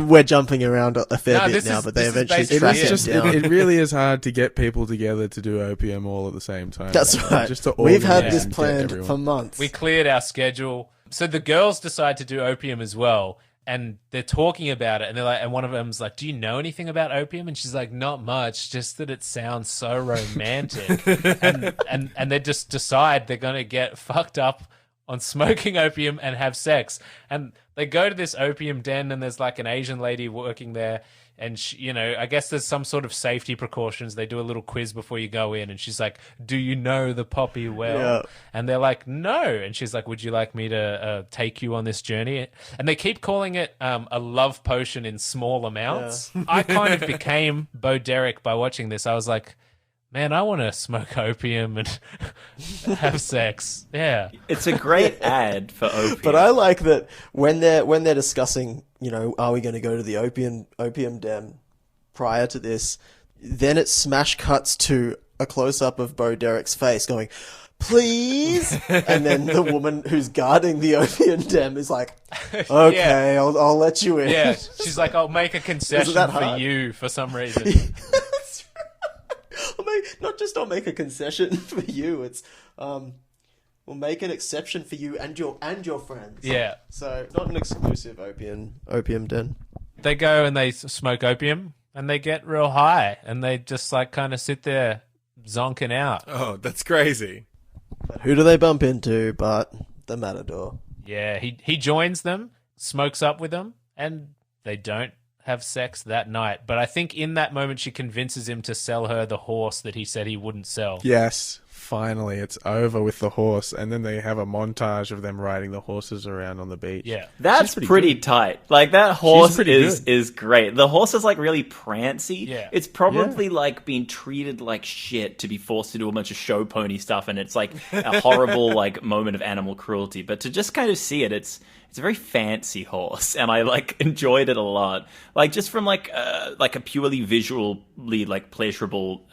we're jumping around a fair bit now, but they eventually track him down. It really is hard to get people together to do opium all at the same time. That's right. Just to We've had organise this and get planned everyone. for months. We cleared our schedule. So the girls decide to do opium as well. And they're talking about it, and they're like, and one of them's like, do you know anything about opium? And she's like, not much, just that it sounds so romantic. and they just decide they're going to get fucked up on smoking opium and have sex. And they go to this opium den, and there's like an Asian lady working there. And she, I guess there's some sort of safety precautions. They do a little quiz before you go in, and she's like, do you know the poppy well? Yeah. And they're like, no. And she's like, would you like me to take you on this journey? And they keep calling it a love potion in small amounts. Yeah. I kind of became Bo Derek by watching this. I was like, man, I want to smoke opium and have sex. Yeah. It's a great ad for opium. But I like that when they're discussing, are we going to go to the opium den prior to this, then it smash cuts to a close-up of Bo Derek's face going, please? And then the woman who's guarding the opium den is like, okay, Yeah. I'll let you in. Yeah. She's like, I'll make a concession that for hard? you for some reason. I'll make a concession for you. It's we'll make an exception for you and your friends. Yeah. So not an exclusive opium den. They go and they smoke opium and they get real high and they just like kind of sit there zonking out. Oh, that's crazy. But who do they bump into but the Matador? Yeah, he joins them, smokes up with them, and they don't have sex that night. But I think in that moment she convinces him to sell her the horse that he said he wouldn't sell. Yes, finally, it's over with the horse, and then they have a montage of them riding the horses around on the beach. Yeah. That's She's pretty tight. Like, that horse pretty is great. The horse is, like, really prancy. Yeah. It's probably, like, being treated like shit to be forced to do a bunch of show pony stuff, and it's, like, a horrible, like, moment of animal cruelty. But to just kind of see it, it's a very fancy horse, and I, like, enjoyed it a lot. Like, just from, like a purely visually, like, pleasurable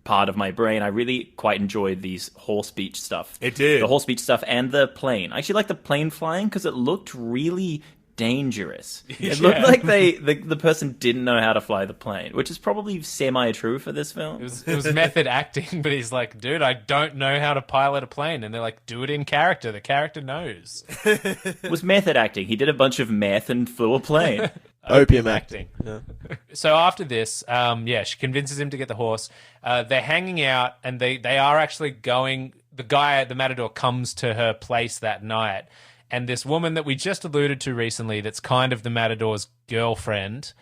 part of my brain, I really quite enjoyed these horse beach stuff. It did. The horse beach stuff and the plane. I actually like the plane flying because it looked really dangerous. It looked like the person didn't know how to fly the plane, which is probably semi-true for this film. It was method acting, but he's like, dude, I don't know how to pilot a plane. And they're like, do it in character. The character knows. It was method acting. He did a bunch of meth and flew a plane. Opium acting. Yeah. So after this, she convinces him to get the horse. They're hanging out, and they are actually going. The guy at the Matador comes to her place that night, and this woman that we just alluded to recently, that's kind of the Matador's girlfriend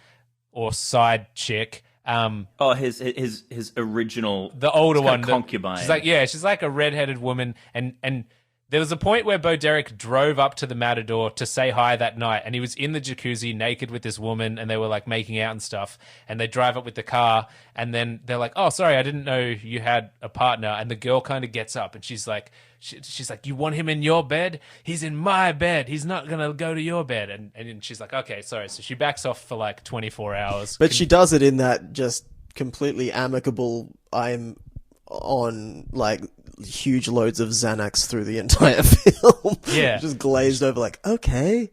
or side chick. His original, The older one, concubine. She's like a redheaded woman, and there was a point where Bo Derek drove up to the Matador to say hi that night, and he was in the jacuzzi naked with this woman, and they were like making out and stuff, and they drive up with the car, and then they're like, oh, sorry, I didn't know you had a partner, and the girl kind of gets up, and she's like, you want him in your bed? He's in my bed. He's not going to go to your bed. And she's like, okay, sorry. So she backs off for like 24 hours. But she does it in that just completely amicable. I'm on like huge loads of Xanax through the entire film. Yeah. Just glazed over like, okay,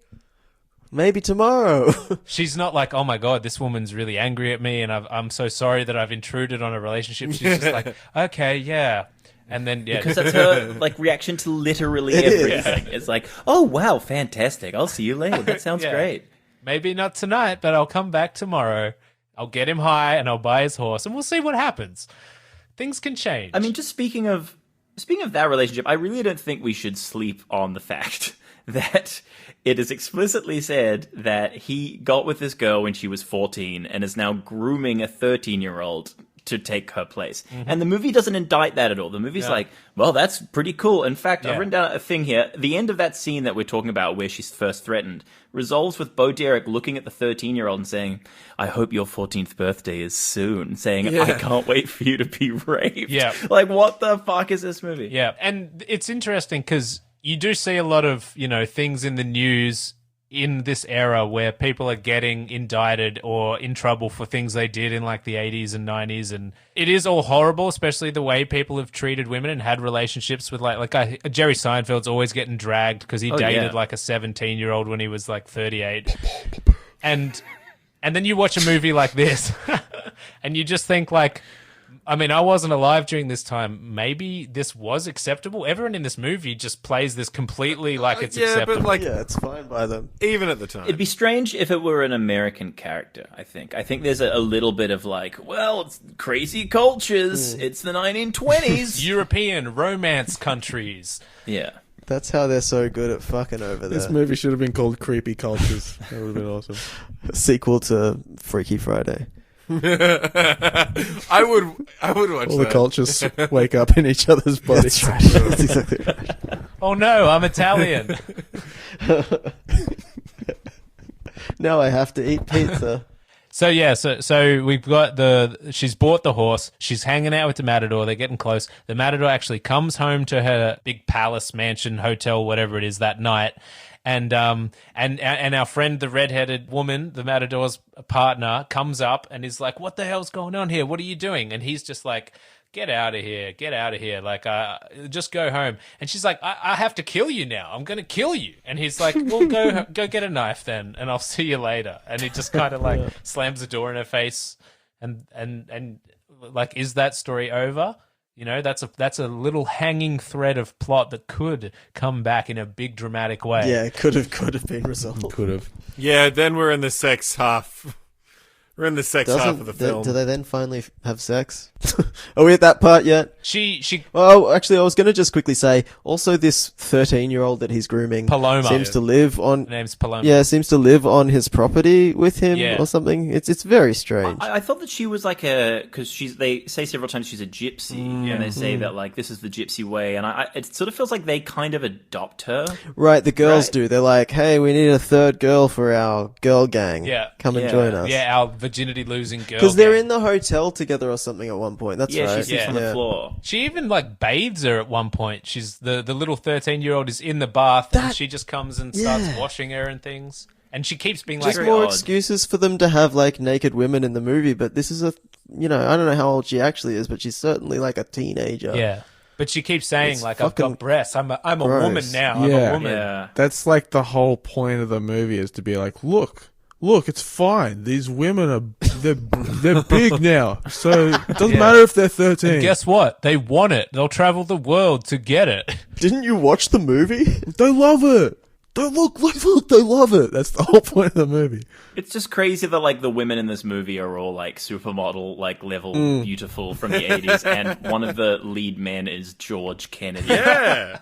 maybe tomorrow. She's not like, oh my God, this woman's really angry at me and I'm so sorry that I've intruded on a relationship. She's just like, okay, yeah. And then, yeah. Because that's her like reaction to literally everything. It's like, oh wow, fantastic! I'll see you later. That sounds Yeah. great. Maybe not tonight, but I'll come back tomorrow. I'll get him high and I'll buy his horse and we'll see what happens. Things can change. I mean, just speaking of that relationship, I really don't think we should sleep on the fact that it is explicitly said that he got with this girl when she was 14 and is now grooming a 13-year-old to take her place. And the movie doesn't indict that at all. The movie's like, well, that's pretty cool. In fact, I've written down a thing here. The end of that scene that we're talking about where she's first threatened resolves with Bo Derek looking at the 13-year-old and saying, I hope your 14th birthday is soon, saying, I can't wait for you to be raped. Yeah. Like, what the fuck is this movie? Yeah, and it's interesting because you do see a lot of, things in the news in this era where people are getting indicted or in trouble for things they did in like the 80s and 90s, and it is all horrible, especially the way people have treated women and had relationships with Jerry Seinfeld's always getting dragged because he dated like a 17-year-old when he was like 38. And then you watch a movie like this and you just think like, I mean, I wasn't alive during this time. Maybe this was acceptable. Everyone in this movie just plays this completely like it's acceptable. But like, Yeah, it's fine by them. even at the time. It'd be strange if it were an American character, I think. I think there's a little bit of like, well, it's crazy cultures. It's the 1920s. European romance countries. Yeah. That's how they're so good at fucking over there. This movie should have been called Creepy Cultures. That would have been awesome. Sequel to Freaky Friday. I would watch All that. the cultures wake up in each other's bodies. That's right. That's exactly right. Oh no, I'm Italian. Now I have to eat pizza. So yeah, so we've got she's bought the horse. She's hanging out with the Matador. They're getting close. The Matador actually comes home to her big palace, mansion, hotel, whatever it is that night. And our friend, the redheaded woman, the Matador's partner, comes up and is like, "What the hell's going on here? What are you doing?" And he's just like, "Get out of here! Get out of here! Like, just go home." And she's like, "I have to kill you now. I'm going to kill you." And he's like, "Well, go get a knife then, and I'll see you later." And he just kind of like slams the door in her face, and like, is that story over? That's a little hanging thread of plot that could come back in a big dramatic way. Yeah, it could have been resolved. Could have. Yeah, then we're in the sex half. We're in the sex half of the film. Do they then finally have sex? Are we at that part yet? She Oh, actually, I was going to just quickly say, also this 13-year-old that he's grooming Paloma. seems to live on... Her name's Paloma. Yeah, seems to live on his property with him Yeah. or something. It's very strange. I thought that she was like because they say several times she's a gypsy, and they say that like this is the gypsy way, and it sort of feels like they kind of adopt her. Right, the girls Right. do. They're like, hey, we need a third girl for our girl gang. Yeah. Come and Yeah. join us. Yeah, our virginity losing girl. Because they're gang. in the hotel together or something at one point. That's Yeah, right. she sleeps on the Yeah. floor. She even like bathes her at one point. She's the little 13-year-old is in the bath and she just comes and starts washing her and things. And she keeps being like, Just more odd. excuses for them to have like naked women in the movie, but this is I don't know how old she actually is, but she's certainly like a teenager. yeah. But she keeps saying It's like, I've fucking got breasts. I'm a gross. woman now. I'm Yeah. a woman. Yeah. That's like the whole point of the movie is to be like, look, it's fine. These women they're big now, so it doesn't matter if they're 13. And guess what? They want it. They'll travel the world to get it. Didn't you watch the movie? They love it. Look, they love it. That's the whole point of the movie. It's just crazy that like the women in this movie are all like supermodel like level beautiful from the 80s, and one of the lead men is George Kennedy. Yeah.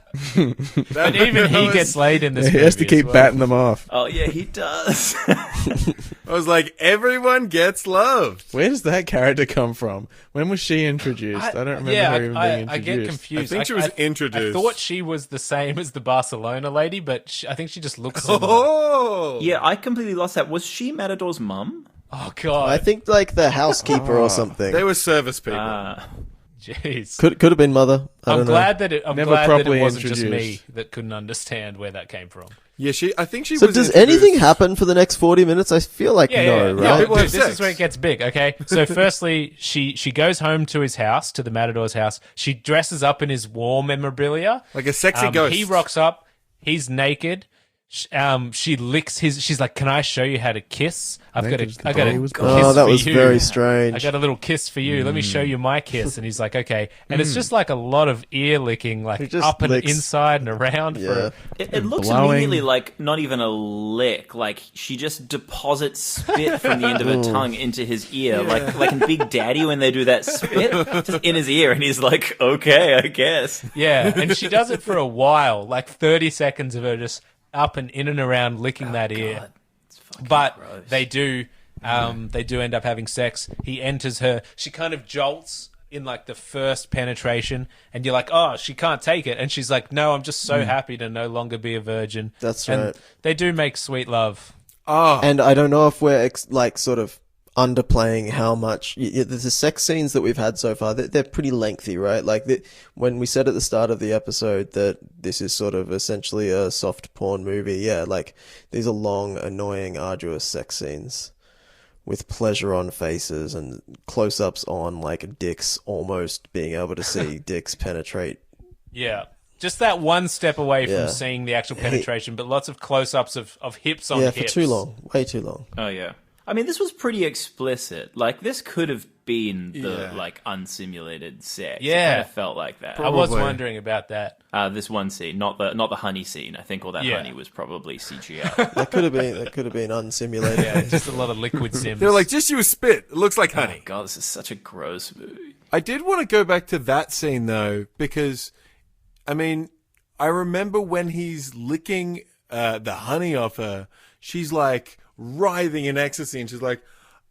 But even he gets laid in this He movie has to as keep well. batting them off. Oh yeah, he does. I was like, everyone gets loved. Where does that character come from? When was she introduced? I don't remember her even being introduced. I get confused. I think she was I introduced. thought she was the same as the Barcelona lady, but I think she just looks similar. Oh. Yeah, I completely lost that. Was she Matador's mum? Oh, God. I think like the housekeeper or something. They were service people. Jeez. Could have been mother. I I'm don't glad that it Never wasn't properly just me introduced. that couldn't understand where that came from. Yeah, I think she So was does introduced- anything happen for the next 40 minutes? I feel like no, right? people have Dude, this sex. is where it gets big, okay? So firstly, she goes home to his house, to the Matador's house. She dresses up in his war memorabilia. Like a sexy ghost. He rocks up. He's naked. She licks his. She's like, "Can I show you how to kiss? I got Naked as the a day kiss was for born." Oh, that was you. very I strange. got a little kiss for you. Let me show you my kiss." And he's like, "Okay." And it's just like a lot of ear licking, He like just up and licks. inside and around. Yeah. It looks Blowing. immediately like not even a lick. Like she just deposits spit from the end of her tongue into his ear, like in Big Daddy when they do that spit just in his ear, and he's like, "Okay, I guess." Yeah, and she does it for a while, like 30 seconds of her just up and in and around licking that ear. God, it's fucking But gross. they do end up having sex. He enters her. She kind of jolts in like the first penetration, and you're like, oh, she can't take it. And she's like, no, I'm just so happy to no longer be a virgin. That's And right. they do make sweet love. Oh, And I don't know if we're like sort of underplaying how much the sex scenes that we've had so far. They're pretty lengthy, right? Like when we said at the start of the episode that this is sort of essentially a soft porn movie. Yeah, like these are long, annoying, arduous sex scenes with pleasure on faces and close-ups on like dicks almost being able to see dicks penetrate. Yeah. Just that one step away Yeah. from seeing the actual penetration, but lots of close-ups of hips on Yeah, hips. for too long. Way too long. Oh yeah. I mean, this was pretty explicit. Like, this could have been the like unsimulated sex. Yeah. It kind of felt like that. I was Probably. wondering about that. This one scene, not the honey scene. I think all that Yeah. honey was probably CGI. That could have been unsimulated. Yeah, just a lot of liquid sims. they're like, just use spit. It looks like honey. God, this is such a gross movie. I did want to go back to that scene though, because, I mean, I remember when he's licking the honey off her, she's like writhing in ecstasy, and she's like,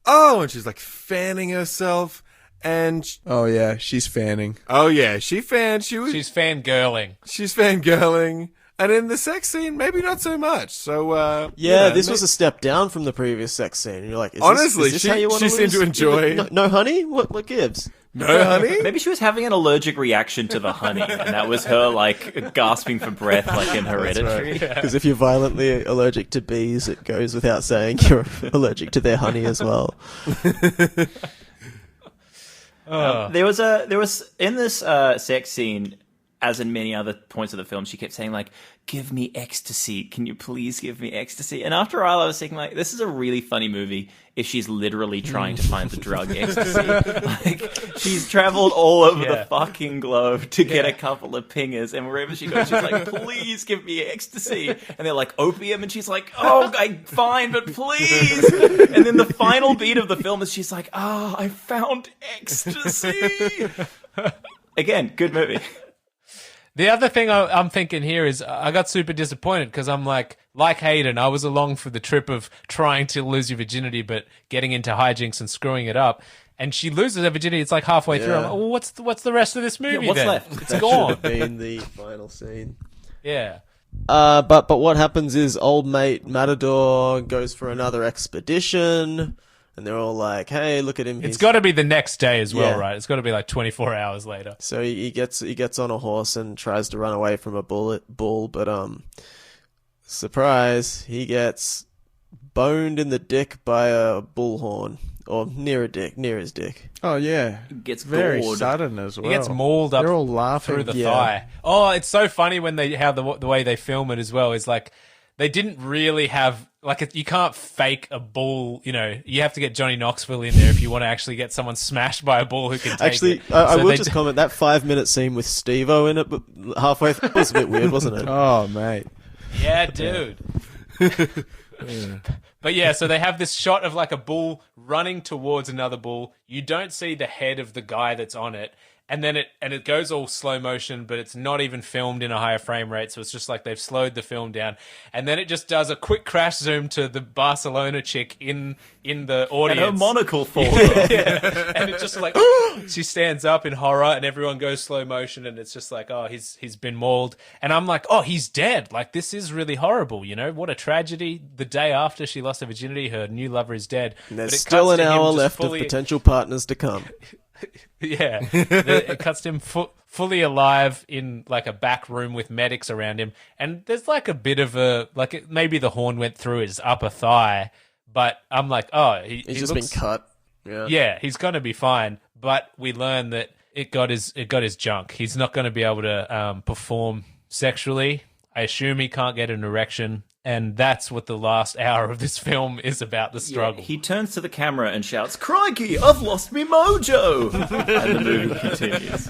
oh, and she's like fanning herself, and Oh yeah, she's fanning. oh yeah, she's She's fangirling. fangirling, and in the sex scene, maybe not so much. So Yeah, this was a step down from the previous sex scene. And you're like, Honestly, is this how you want she seemed to lose? enjoy- No, honey? What gives? no honey. Maybe she was having an allergic reaction to the honey, and that was her like gasping for breath, like in Hereditary. Because if you're violently allergic to bees, it goes without saying you're allergic to their honey as well. There was in this sex scene, as in many other points of the film, she kept saying like, "Give me ecstasy. Can you please give me ecstasy?" And after a while, I was thinking like, this is a really funny movie if she's literally trying to find the drug ecstasy. Like, she's traveled all over the fucking globe to get a couple of pingers, and wherever she goes, she's like, "Please give me ecstasy." And they're like, "Opium," and she's like, "Oh, fine, but please." And then the final beat of the film is she's like, "Ah, I found ecstasy." Again, good movie. The other thing I'm thinking here is I got super disappointed because I'm like Hayden, I was along for the trip of trying to lose your virginity, but getting into hijinks and screwing it up. And she loses her virginity. It's like halfway through. I'm like, well, what's the rest of this movie? what's then? left? It's That should gone. have been the final scene. Yeah. But what happens is old mate Matador goes for another expedition, and they're all like, "Hey, look at him." It's got to be the next day as well, Yeah. right? It's got to be like 24 hours later. So he gets on a horse and tries to run away from a bull, but surprise, he gets boned in the dick by a bullhorn, or near his dick. Oh yeah, Gets very gored. sudden as well. He gets mauled up They're all laughing through the Yeah. thigh. Oh, it's so funny when the way they film it as well is like they didn't really have you can't fake a bull. You know, you have to get Johnny Knoxville in there if you want to actually get someone smashed by a bull who can take Actually, it. I So will they just d- comment that 5-minute scene with Steve-O in it, but halfway through was a bit weird, wasn't it? Oh mate, Yeah, dude. But yeah, so they have this shot of like a bull running towards another bull. You don't see the head of the guy that's on it. And then it goes all slow motion, but it's not even filmed in a higher frame rate. So it's just like they've slowed the film down. And then it just does a quick crash zoom to the Barcelona chick in the audience. And her monocle falls off. Yeah. And it's just like she stands up in horror, and everyone goes slow motion, and it's just like, oh, he's been mauled, and I'm like, oh, he's dead. Like, this is really horrible. You know, what a tragedy. The day after she lost her virginity, her new lover is dead. And there's But it still cuts an to him hour just left fully- of potential partners to come. Yeah, it cuts to him fully alive in like a back room with medics around him, and there's like a bit of maybe the horn went through his upper thigh, but I'm like, oh, He's just been cut. Yeah. Yeah, he's gonna be fine. But we learn that it got his junk. He's not going to be able to perform sexually. I assume he can't get an erection. And that's what the last hour of this film is about, the struggle. Yeah, he turns to the camera and shouts, "Crikey, I've lost me mojo!" And the movie continues.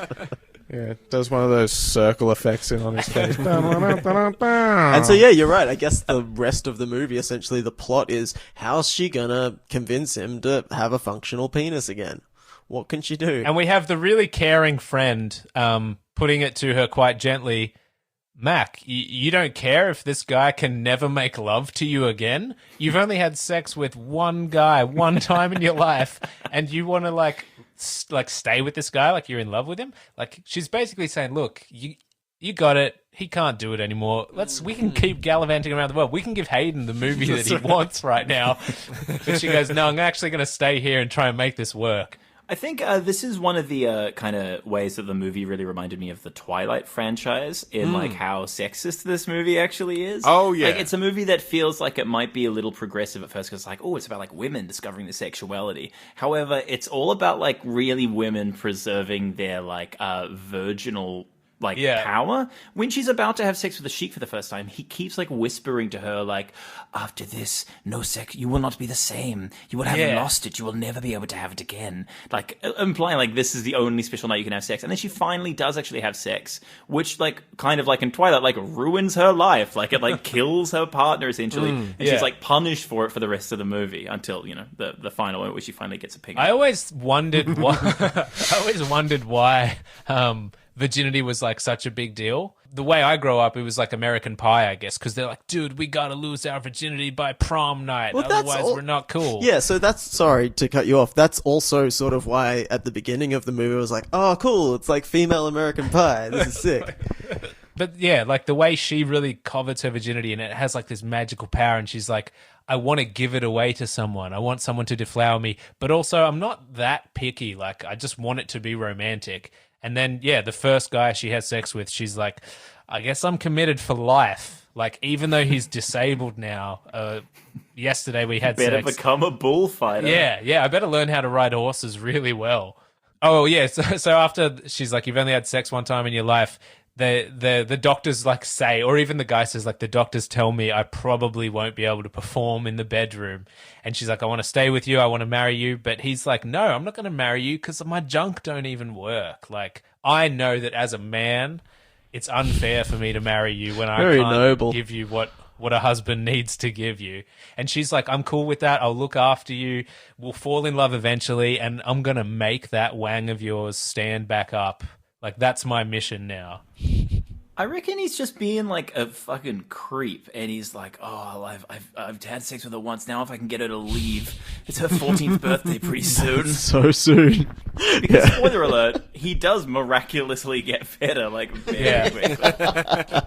Yeah, does one of those circle effects in on his face. And so, yeah, you're right. I guess the rest of the movie, essentially, the plot is, how's she gonna convince him to have a functional penis again? What can she do? And we have the really caring friend putting it to her quite gently, Mac, you don't care if this guy can never make love to you again? You've only had sex with one guy one time in your life, and you want to like stay with this guy like you're in love with him? Like, she's basically saying, look, you got it. He can't do it anymore. We can keep gallivanting around the world. We can give Hayden the movie that he wants right now. But she goes, no, I'm actually going to stay here and try and make this work. I think this is one of the kind of ways that the movie really reminded me of the Twilight franchise in like how sexist this movie actually is. Oh, yeah. Like, it's a movie that feels like it might be a little progressive at first because it's like, oh, it's about like women discovering their sexuality. However, it's all about like really women preserving their like virginal power. When she's about to have sex with the Sheik for the first time, he keeps like whispering to her like, after this, no sex, you will not be the same. You will have lost it. You will never be able to have it again. Like, implying like this is the only special night you can have sex. And then she finally does actually have sex, which like kind of like in Twilight, like ruins her life. Like it like kills her partner essentially. And she's like punished for it for the rest of the movie until, you know, the final one where she finally gets a pig. I always wondered why virginity was like such a big deal. The way I grew up, it was like American Pie, I guess, because they're like, dude, we gotta lose our virginity by prom night, otherwise we're not cool. Yeah, so that's, sorry to cut you off, that's also sort of why at the beginning of the movie I was like, oh cool, it's like female American Pie, this is sick. But yeah, like the way she really covets her virginity and it has like this magical power, and she's like, I want to give it away to someone. I want someone to deflower me, but also I'm not that picky. Like, I just want it to be romantic. And then, yeah, the first guy she has sex with, she's like, I guess I'm committed for life. Like, even though he's disabled now, yesterday we had better sex. Become a bullfighter. Yeah, I better learn how to ride horses really well. Oh, yeah, so after she's like, you've only had sex one time in your life, the doctors like say, or even the guy says like, the doctors tell me I probably won't be able to perform in the bedroom. And she's like, I want to stay with you, I want to marry you. But he's like, no, I'm not going to marry you because my junk don't even work. Like, I know that as a man, it's unfair for me to marry you when I can't give you what a husband needs to give you. And she's like, I'm cool with that. I'll look after you. We'll fall in love eventually. And I'm going to make that wang of yours stand back up. Like, that's my mission now. I reckon he's just being like a fucking creep, and he's like, "Oh, I've had sex with her once. Now if I can get her to leave, it's her 14th birthday pretty soon." So soon. Because spoiler alert, he does miraculously get better, like very quickly.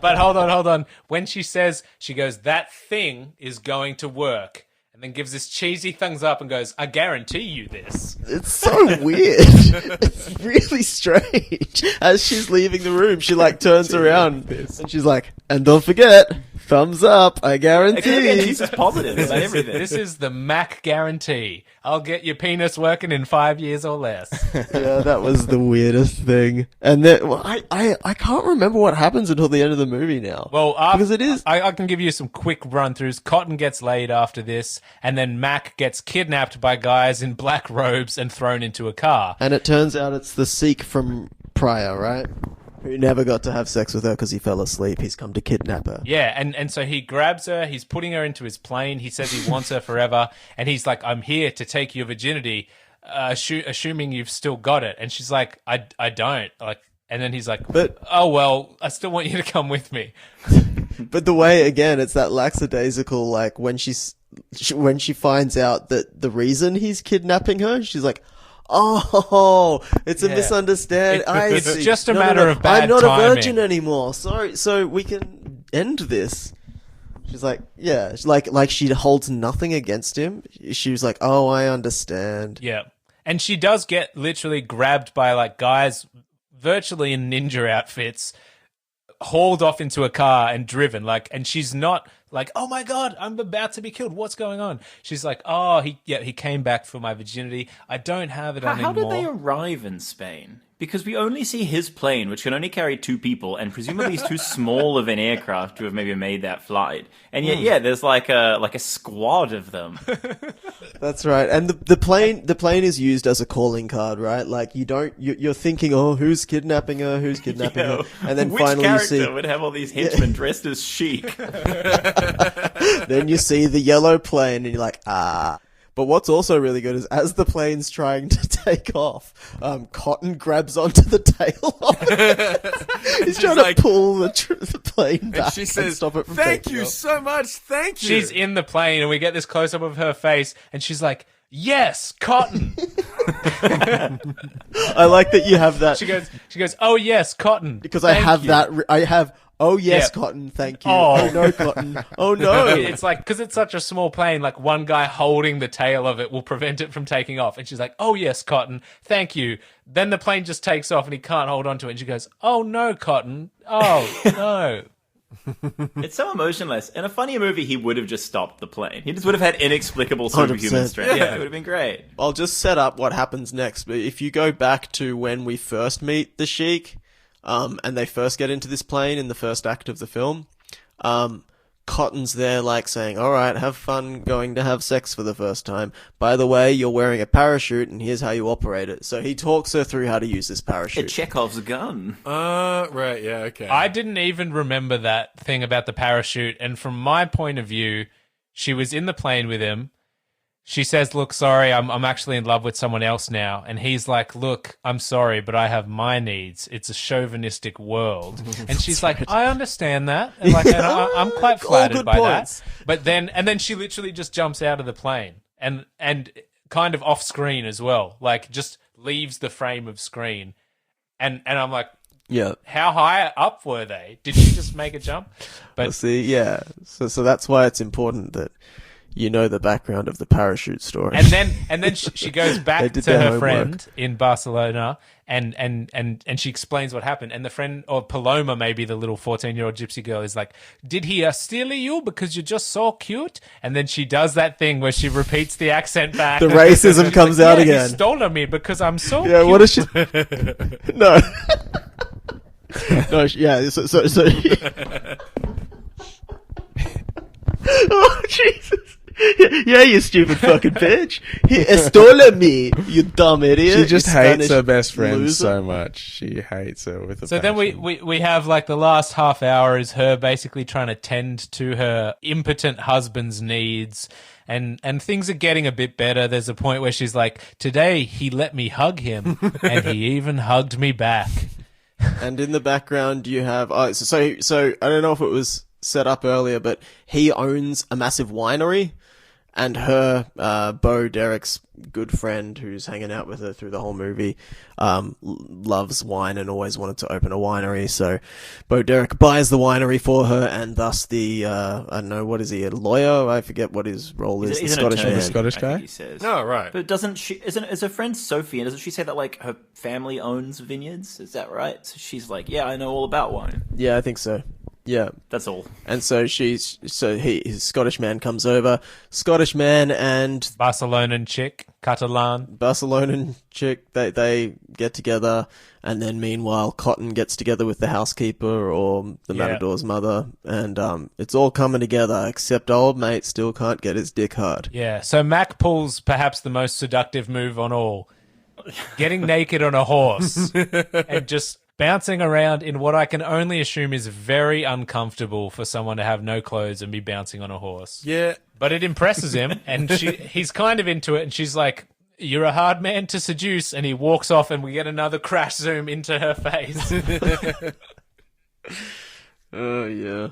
But hold on. When she says, she goes, that thing is going to work. And then gives this cheesy thumbs up and goes, I guarantee you this. It's so weird. It's really strange. As she's leaving the room, she like turns around and she's like, and don't forget, thumbs up, I guarantee. She's just positive about everything. This is the Mac guarantee. I'll get your penis working in 5 years or less. Yeah, that was the weirdest thing. And then I can't remember what happens until the end of the movie now. Well, because it is. I can give you some quick run-throughs. Cotton gets laid after this, and then Mac gets kidnapped by guys in black robes and thrown into a car. And it turns out it's the Sikh from Prior, right? Who never got to have sex with her because he fell asleep. He's come to kidnap her. Yeah, and so he grabs her, he's putting her into his plane, he says he wants her forever, and he's like, I'm here to take your virginity, assuming you've still got it. And she's like, I don't. Like, and then he's like, oh, well, I still want you to come with me. But the way, again, it's that lackadaisical, like, when she finds out that the reason he's kidnapping her, she's like, oh, it's a misunderstanding. It's just a matter of bad I'm not timing. a virgin anymore. Sorry, so we can end this. She's like, yeah, like she holds nothing against him. She was like, oh, I understand. Yeah. And she does get literally grabbed by like guys virtually in ninja outfits, hauled off into a car and driven. Like, and she's not like, oh my God, I'm about to be killed. What's going on? She's like, oh, he came back for my virginity. I don't have it on How anymore. did they arrive in Spain? Because we only see his plane, which can only carry 2 people, and presumably he's too small of an aircraft to have maybe made that flight. And yet, yeah, there's like a squad of them. That's right. And the plane is used as a calling card, right? Like you're thinking, oh, who's kidnapping her? Who's kidnapping her? And then Which finally you character see, would have all these henchmen dressed as chic? then you see the yellow plane and you're like, ah. But what's also really good is as the plane's trying to take off, Cotton grabs onto the tail of it. He's trying to pull the plane back And she says, stop it from thank taking you off. so much, thank you. She's in the plane and we get this close-up of her face and she's like, yes, Cotton. I like that you have that. She goes, oh yes, Cotton. Because I have you. that. I have. Oh yes, Yeah. Cotton. Thank you. Oh. Oh no, Cotton. Oh no. It's like, because it's such a small plane, like one guy holding the tail of it will prevent it from taking off. And she's like, oh yes, Cotton, thank you. Then the plane just takes off and he can't hold on to it. And she goes, oh no, Cotton. Oh no. It's so emotionless. In a funnier movie, he would have just stopped the plane. He just would have had inexplicable superhuman 100%. strength. Yeah. It would have been great. I'll just set up what happens next. But if you go back to when we first meet the Sheik, and they first get into this plane in the first act of the film, Cotton's there like saying, all right, have fun going to have sex for the first time. By the way, you're wearing a parachute and here's how you operate it. So he talks her through how to use this parachute. Chekhov's gun. Right, yeah, okay. I didn't even remember that thing about the parachute. And from my point of view, she was in the plane with him. She says, look, sorry, I'm actually in love with someone else now. And he's like, look, I'm sorry, but I have my needs. It's a chauvinistic world. And she's like, I understand that. And like, and I'm quite flattered by points. that. But then she literally just jumps out of the plane and kind of off screen as well. Like just leaves the frame of screen. And I'm like, Yeah. how high up were they? Did she just make a jump? But See, yeah. So that's why it's important that you know the background of the parachute story. And then she goes They back did to their her homework. friend in Barcelona and she explains what happened. And the friend, or Paloma, maybe the little 14-year-old gypsy girl, is like, did he steal you because you're just so cute? And then she does that thing where she repeats the accent back. The racism She's comes like, out yeah, again. He stole me because I'm so Yeah, cute. what is she? No. No, yeah, so oh, Jesus. Yeah, you stupid fucking bitch. He stole me, you dumb idiot. She just you hates Spanish her best friend loser. so much. She hates her with a So then passion. we have like the last half hour is her basically trying to tend to her impotent husband's needs. And things are getting a bit better. There's a point where she's like, today he let me hug him and he even hugged me back. And in the background, you have so I don't know if it was set up earlier, but he owns a massive winery, and her Bo Derek's good friend, who's hanging out with her through the whole movie, loves wine and always wanted to open a winery. So Bo Derek buys the winery for her, and thus the I don't know, what is he, a lawyer? I forget what his role is. He's The an Scottish attorney, man. Scottish I guy? think he says. Oh, right. But doesn't she? Is her friend Sophie? And doesn't she say that like her family owns vineyards? Is that right? So she's like, yeah, I know all about wine. Yeah, I think so. Yeah. That's all. And so his Scottish man comes over. Scottish man and Barcelonan chick, Catalan. Barcelonan chick, they get together, and then meanwhile Cotton gets together with the housekeeper or the Yeah. matador's mother, and it's all coming together, except old mate still can't get his dick hard. Yeah, so Mac pulls perhaps the most seductive move on all. Getting naked on a horse and just bouncing around in what I can only assume is very uncomfortable for someone to have no clothes and be bouncing on a horse. Yeah. But it impresses him, and he's kind of into it, and she's like, you're a hard man to seduce, and he walks off, and we get another crash zoom into her face. Oh, yeah.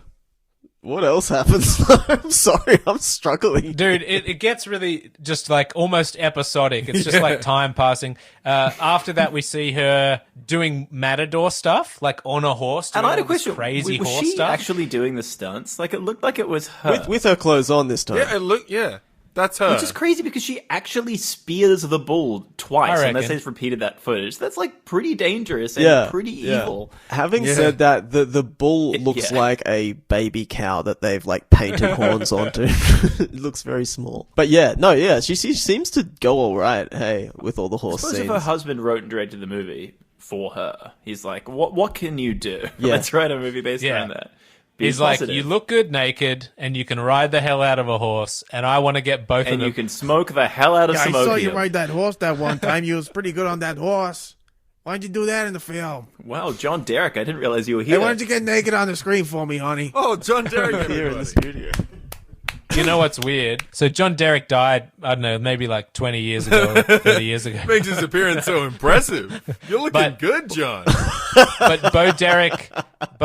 What else happens? I'm sorry, I'm struggling. Dude, it gets really just like almost episodic. It's just like time passing. After that, we see her doing matador stuff, like on a horse, doing And I had a all this question: crazy was horse she stuff. actually doing the stunts? Like it looked like it was her. With her clothes on this time. Yeah, look, yeah. That's her. Which is crazy because she actually spears the bull twice, I unless reckon. they've repeated that footage. That's like pretty dangerous and pretty evil. Having said that, the bull looks like a baby cow that they've like painted horns onto. It looks very small. But she seems to go all right, hey, with all the horse I suppose scenes. if her husband wrote and directed the movie for her, he's like, what can you do? Yeah. Let's write a movie based around that. Be He's positive. like, you look good naked, and you can ride the hell out of a horse, and I want to get both of and them. you can smoke the hell out of I some saw you opium. ride that horse that one time. You was pretty good on that horse. Why'd you do that in the film? Wow, John Derek, I didn't realize you were Hey, here. why don't you get naked on the screen for me, honey? Oh, John Derek here in the studio. You know what's weird? So John Derek died, I don't know, maybe like 20 years ago, or 30 years ago. Makes his appearance so impressive. You're looking But- good, John. But Bo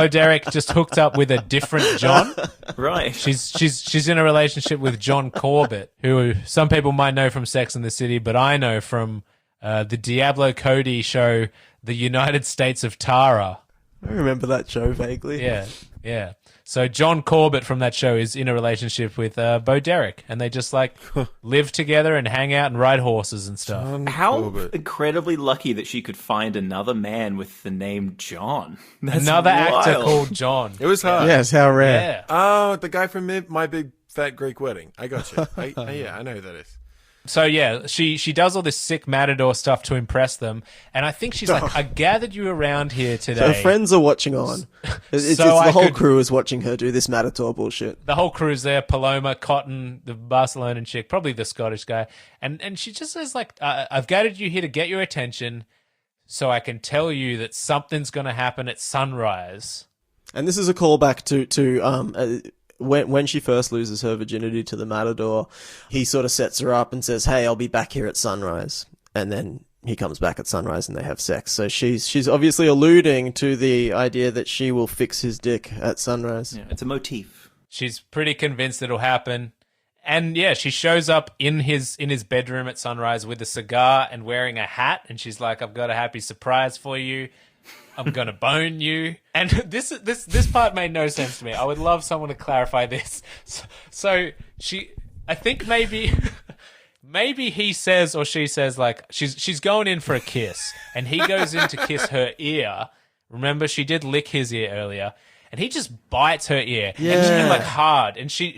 Derek just hooked up with a different John. Right. She's in a relationship with John Corbett, who some people might know from Sex and the City, but I know from the Diablo Cody show, The United States of Tara. I remember that show vaguely. Yeah. So John Corbett from that show is in a relationship with Bo Derek, and they just like live together and hang out and ride horses and stuff. How incredibly lucky that she could find another man with the name John. That's Another actor wild. called John. It was her. Yes, how rare. Yeah. Oh, the guy from My Big Fat Greek Wedding. I got you. I know who that is. So yeah, she does all this sick matador stuff to impress them, and I think she's like, I gathered you around here So today. her friends are watching on. It's So the I whole could- crew is watching her do this Matador bullshit. The whole crew's there, Paloma, Cotton, the Barcelonan chick, probably the Scottish guy, and she just says like, I've gathered you here to get your attention so I can tell you that something's going to happen at sunrise. And this is a callback to when she first loses her virginity to the Matador, he sort of sets her up and says, "Hey, I'll be back here at sunrise." And then he comes back at sunrise and they have sex. So she's obviously alluding to the idea that she will fix his dick at sunrise. Yeah, it's a motif. She's pretty convinced it'll happen. And yeah, she shows up in his bedroom at sunrise with a cigar and wearing a hat, and she's like, "I've got a happy surprise for you. I'm gonna bone you." And this part made no sense to me. I would love someone to clarify this. So I think maybe he says or she says like she's going in for a kiss, and he goes in to kiss her ear. Remember, she did lick his ear earlier. And he just bites her ear, and like hard, and she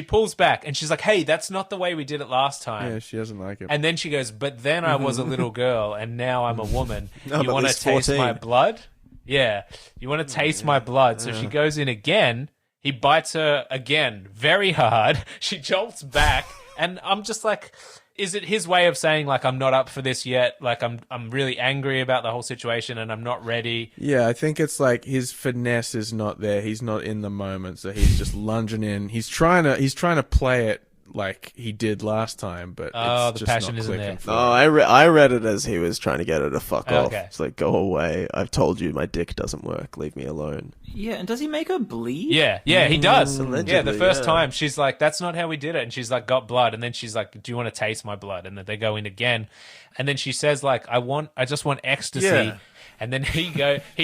pulls back, and she's like, "Hey, that's not the way we did it last time." Yeah, she doesn't like it. And then she goes, "But then I was a little girl, and now I'm a woman. I'm You at want to least taste 14. my blood? Yeah, you want to taste my blood?" So she goes in again. He bites her again, very hard. She jolts back, and I'm just like, is it his way of saying like, I'm not up for this yet? Like I'm really angry about the whole situation, and I'm not ready. Yeah, I think it's like his finesse is not there. He's not in the moment, so he's just lunging in. He's trying to play it like he did last time, but Oh, it's the just passion not isn't clicking there. for Oh, him. I read it as he was trying to get her to fuck off. Okay. It's like, go away. I've told you my dick doesn't work. Leave me alone. Yeah, and does he make her bleed? Yeah, he does. Allegedly, Yeah, the first yeah. time she's like, "That's not how we did it," and she's like, "Got blood," and then she's like, "Do you want to taste my blood?" And then they go in again, and then she says like, I just want ecstasy." Yeah. And then he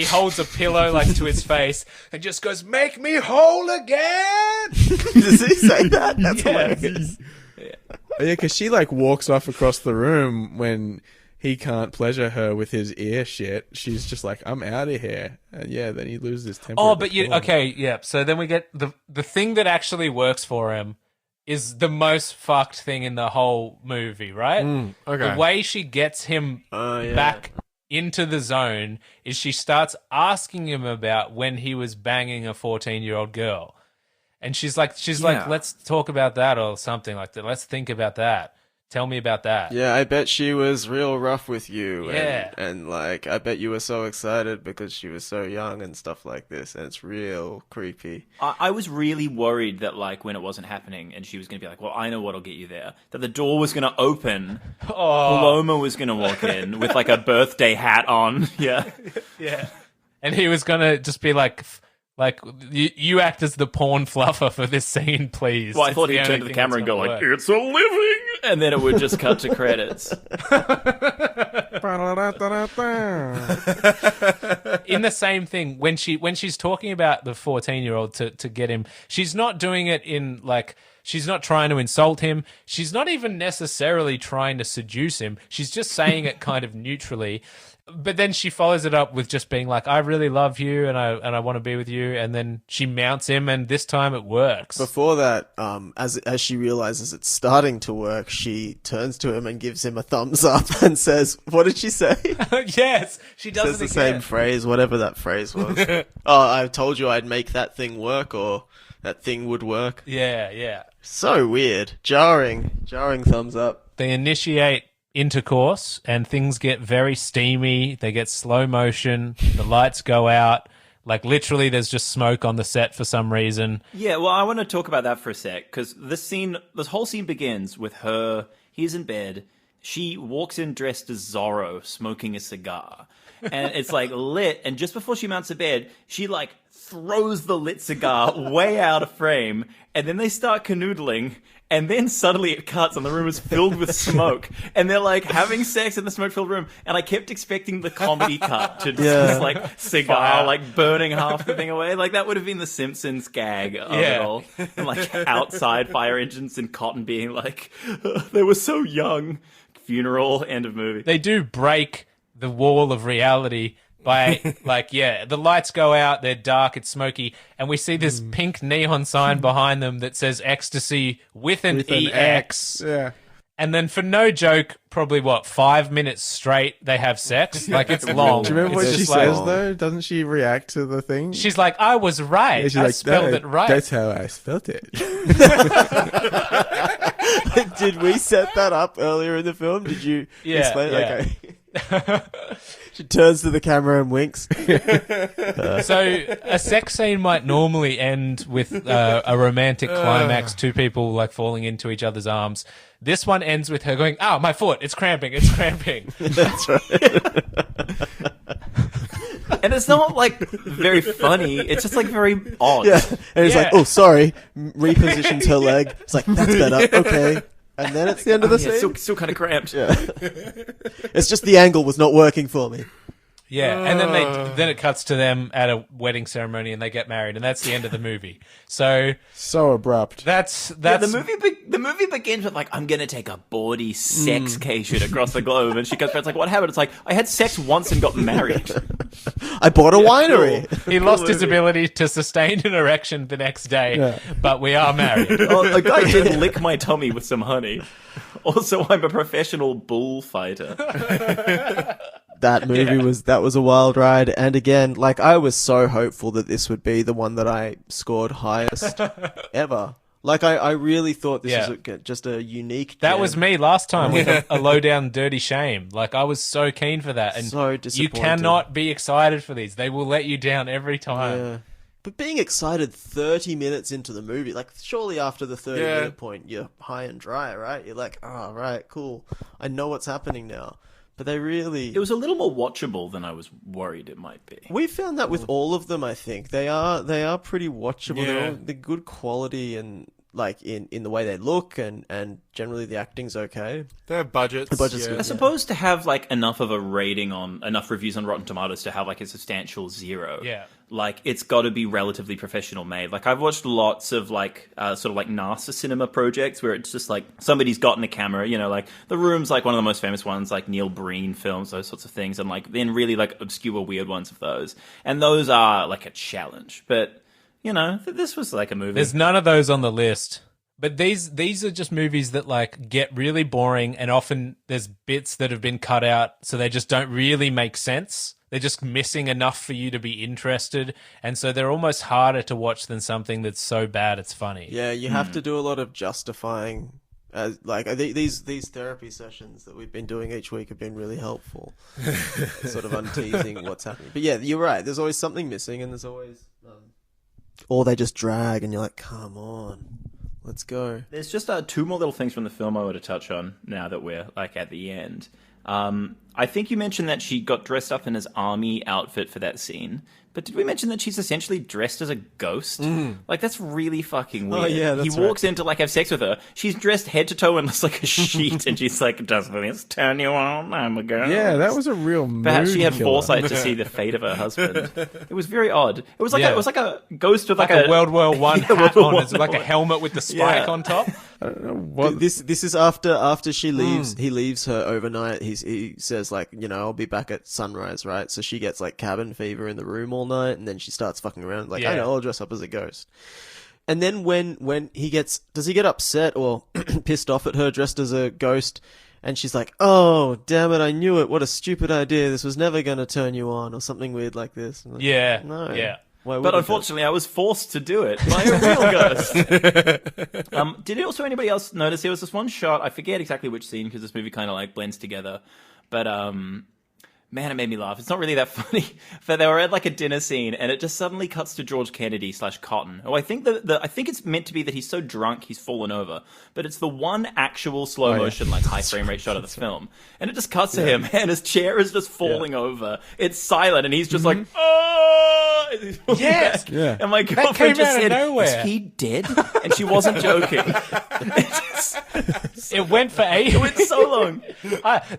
holds a pillow like to his face and just goes, "Make me whole again." Does he say that? That's hilarious. Yeah, because she like walks off across the room when he can't pleasure her with his ear shit. She's just like, "I'm out of here," and yeah, then he loses his temper. Oh, at the but you floor. okay? Yeah. So then we get the thing that actually works for him is the most fucked thing in the whole movie, right? okay. The way she gets him back into the zone is she starts asking him about when he was banging a 14-year-old girl. And she's like, "Let's talk about that," or something like that. "Let's think about that. Tell me about that." Yeah, I bet she was real rough with you. Yeah. And like, I bet you were so excited because she was so young and stuff like this. And it's real creepy. I was really worried that, like, when it wasn't happening and she was going to be like, "Well, I know what'll get you there," that the door was going to open. Paloma was going to walk in with, like, a birthday hat on. Yeah. Yeah. And he was gonna just be like, you act as the porn fluffer for this scene, please. Well, I It's thought the he'd only turn to the thing camera and that's go, gonna like, work. "It's a living!" And then it would just cut to credits. In the same thing, when she's talking about the 14-year-old to get him, she's not doing it in like She's not trying to insult him. She's not even necessarily trying to seduce him. She's just saying it kind of neutrally. But then she follows it up with just being like, I really love you and I want to be with you. And then she mounts him, and this time it works. Before that, as she realizes it's starting to work, she turns to him and gives him a thumbs up and says, what did she say? Yes, she does Says it the again. same phrase, whatever that phrase was. Oh, I told you I'd make that thing work, or that thing would work. Yeah. So weird. Jarring thumbs up. They initiate intercourse and things get very steamy. They get slow motion. The lights go out. Like, literally, there's just smoke on the set for some reason. Yeah, well, I want to talk about that for a sec, because this whole scene begins with her, he's in bed, she walks in dressed as Zorro, smoking a cigar. And it's, like, lit, and just before she mounts to bed, she, like, throws the lit cigar way out of frame, and then they start canoodling, and then suddenly it cuts and the room is filled with smoke, and they're like having sex in the smoke-filled room, and I kept expecting the comedy cut to just like cigar like burning half the thing away. Like that would have been the Simpsons gag of it all. And like outside fire engines and Cotton being like, they were so young. Funeral, end of movie. They do break the wall of reality by, like, the lights go out, they're dark, it's smoky, and we see this pink neon sign behind them that says ecstasy with an EX. Yeah. And then for no joke, probably, 5 minutes straight, they have sex? Like, it's long. Do you remember It's what she just like- says, though? Doesn't she react to the thing? She's like, I was right. Yeah, she's I like, spelled "No, it right. That's how I spelled it. Did we set that up earlier in the film? Did you explain it? yeah. Okay. She turns to the camera and winks. So a sex scene might normally end with a romantic climax, two people like falling into each other's arms. This one ends with her going, "Oh, my foot! It's cramping! It's cramping!" That's right. And it's not like very funny. It's just like very odd. Yeah. And he's Yeah. like, oh, sorry. Repositions her leg. It's like, that's better. Okay. And then it's the end of the Yeah, scene. still kind of cramped. Yeah. It's just the angle was not working for me. Yeah, and then it cuts to them at a wedding ceremony and they get married, and that's the end of the movie. So abrupt. that's Yeah, the movie begins with like, I'm gonna take a bawdy sex cation across the globe, and she goes back, it's like, what happened? It's like, I had sex once and got married. I bought a winery. he lost his ability to sustain an erection the next day, but we are married. Oh, a guy did lick my tummy with some honey. Also, I'm a professional bullfighter. That movie was a wild ride. And again, like, I was so hopeful that this would be the one that I scored highest ever. Like, I really thought this was just a unique That gem. was me last time with a low down dirty shame. Like, I was so keen for that. And So you disappointed. cannot be excited for these. They will let you down every time. Yeah. But being excited 30 minutes into the movie, like, surely after the 30-minute point, you're high and dry, right? You're like, oh, right, cool. I know what's happening now. But they really... It was a little more watchable than I was worried it might be. We found that with all of them, I think. They are pretty watchable. Yeah. They're good quality and, like, in the way they look, and generally the acting's okay. They have budgets. The budget's yeah. good. I suppose to have like enough of a rating on enough reviews on Rotten Tomatoes to have like a substantial 0. Yeah. Like it's got to be relatively professional made. Like I've watched lots of like sort of like NASA cinema projects where it's just like somebody's gotten a camera, you know, like The Room's like one of the most famous ones, like Neil Breen films, those sorts of things, and like then really like obscure weird ones of those. And those are like a challenge. But you know, this was like a movie. There's none of those on the list. But these are just movies that like get really boring, and often there's bits that have been cut out, so they just don't really make sense. They're just missing enough for you to be interested, and so they're almost harder to watch than something that's so bad it's funny. Yeah, you have to do a lot of justifying. Like these therapy sessions that we've been doing each week have been really helpful, sort of unteasing what's happening. But yeah, you're right. There's always something missing, and there's always, or they just drag, and you're like, come on, let's go. There's just 2 more little things from the film I want to touch on now that we're like at the end. I think you mentioned that she got dressed up in his army outfit for that scene. But did we mention that she's essentially dressed as a ghost? Like, that's really fucking weird. Oh, yeah, that's he walks in to, like, have sex with her. She's dressed head to toe in, like, a sheet, and she's like, does this turn you on? I'm a ghost. Yeah, that was a real Perhaps she had mood killer. foresight to see the fate of her husband. It was very odd. It was like a ghost with, Like a World War One hat World on. It's War like a I. helmet with the spike on top. I don't know what. This is after she leaves. He leaves her overnight. He says like, I'll be back at sunrise, right? So she gets like cabin fever in the room all night, and then she starts fucking around like, I know, I'll dress up as a ghost. And then when does he get upset or pissed off at her dressed as a ghost? And she's like, oh, damn it, I knew it. What a stupid idea. This was never going to turn you on, or something weird like this. Like, Yeah. no. Yeah. Why would But it? unfortunately, I was forced to do it by a real ghost. Did also anybody else notice there was this one shot? I forget exactly which scene because this movie kind of like blends together. But man, it made me laugh. It's not really that funny. But they were at like a dinner scene, and it just suddenly cuts to George Kennedy / Cotton. Oh, I think I think it's meant to be that he's so drunk he's fallen over. But it's the one actual slow motion, like high frame rate shot of the film, and it just cuts to him, and his chair is just falling over. It's silent, and he's just like, oh, Yes. Yeah. And my came girlfriend just out of said, nowhere. "Is he dead?" And she wasn't joking. It went for eight. It went so long.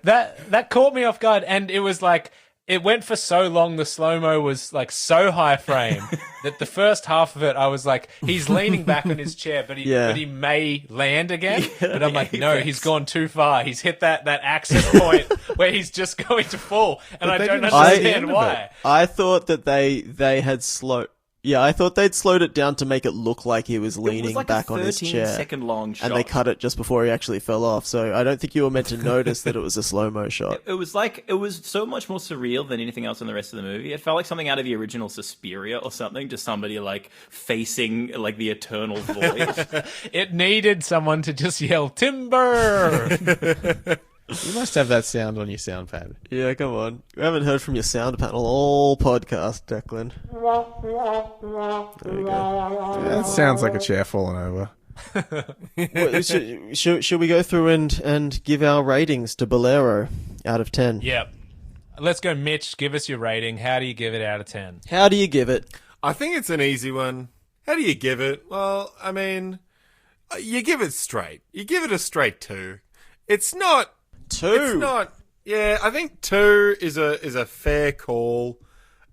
That caught me off guard, and it was like it went for so long. The slow mo was like so high frame that the first half of it, I was like, he's leaning back on his chair, but he may land again. But I'm like, no, he's gone too far. He's hit that access point where he's just going to fall, and I don't understand why. I thought that they had slowed. Yeah, I thought they'd slowed it down to make it look like he was leaning like back a on his chair. 13-second long shot. And they cut it just before he actually fell off. So I don't think you were meant to notice that it was a slow-mo shot. It was so much more surreal than anything else in the rest of the movie. It felt like something out of the original Suspiria or something, just somebody like facing like the eternal void. It needed someone to just yell timber. You must have that sound on your sound pad. Yeah, come on. We haven't heard from your sound panel all podcast, Declan. There we go. Yeah, that sounds like a chair falling over. Should we go through and give our ratings to Bolero out of 10? Yep. Let's go, Mitch. Give us your rating. How do you give it out of 10? How do you give it? I think it's an easy one. How do you give it? Well, I mean, you give it straight. You give it a straight 2. It's not... 2. It's not... Yeah, I think 2 is a fair call.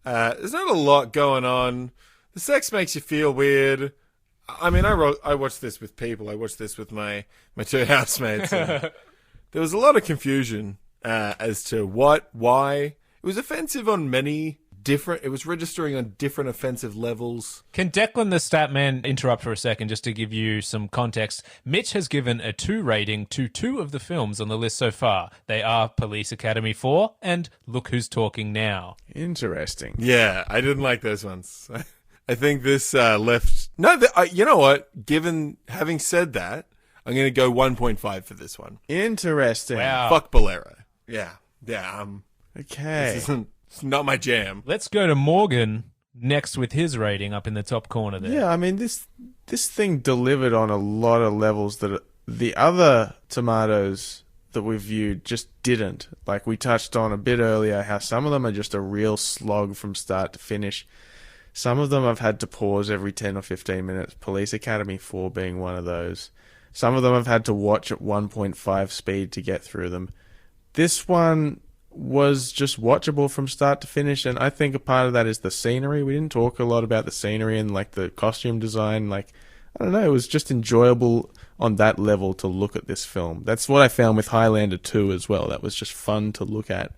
There's not a lot going on. The sex makes you feel weird. I mean, I watched this with people. I watched this with my 2 housemates. And there was a lot of confusion as to why. It was offensive on many different... It was registering on different offensive levels. Can Declan the Statman interrupt for a second just to give you some context? Mitch has given a 2 rating to 2 of the films on the list so far. They are Police Academy 4 and Look Who's Talking Now. Interesting. Yeah, I didn't like those ones. I think this left... No, you know what? Having said that, I'm going to go 1.5 for this one. Interesting. Wow. Fuck Bolero. Yeah. Okay. It's not my jam. Let's go to Morgan next with his rating up in the top corner there. Yeah, I mean, this thing delivered on a lot of levels that the other tomatoes that we've viewed just didn't. Like we touched on a bit earlier, how some of them are just a real slog from start to finish. Some of them I've had to pause every 10 or 15 minutes, Police Academy 4 being one of those. Some of them I've had to watch at 1.5 speed to get through them. This one was just watchable from start to finish, and I think a part of that is the scenery. We didn't talk a lot about the scenery and like the costume design. Like, I don't know, it was just enjoyable on that level to look at this film. That's what I found with Highlander 2 as well. That was just fun to look at.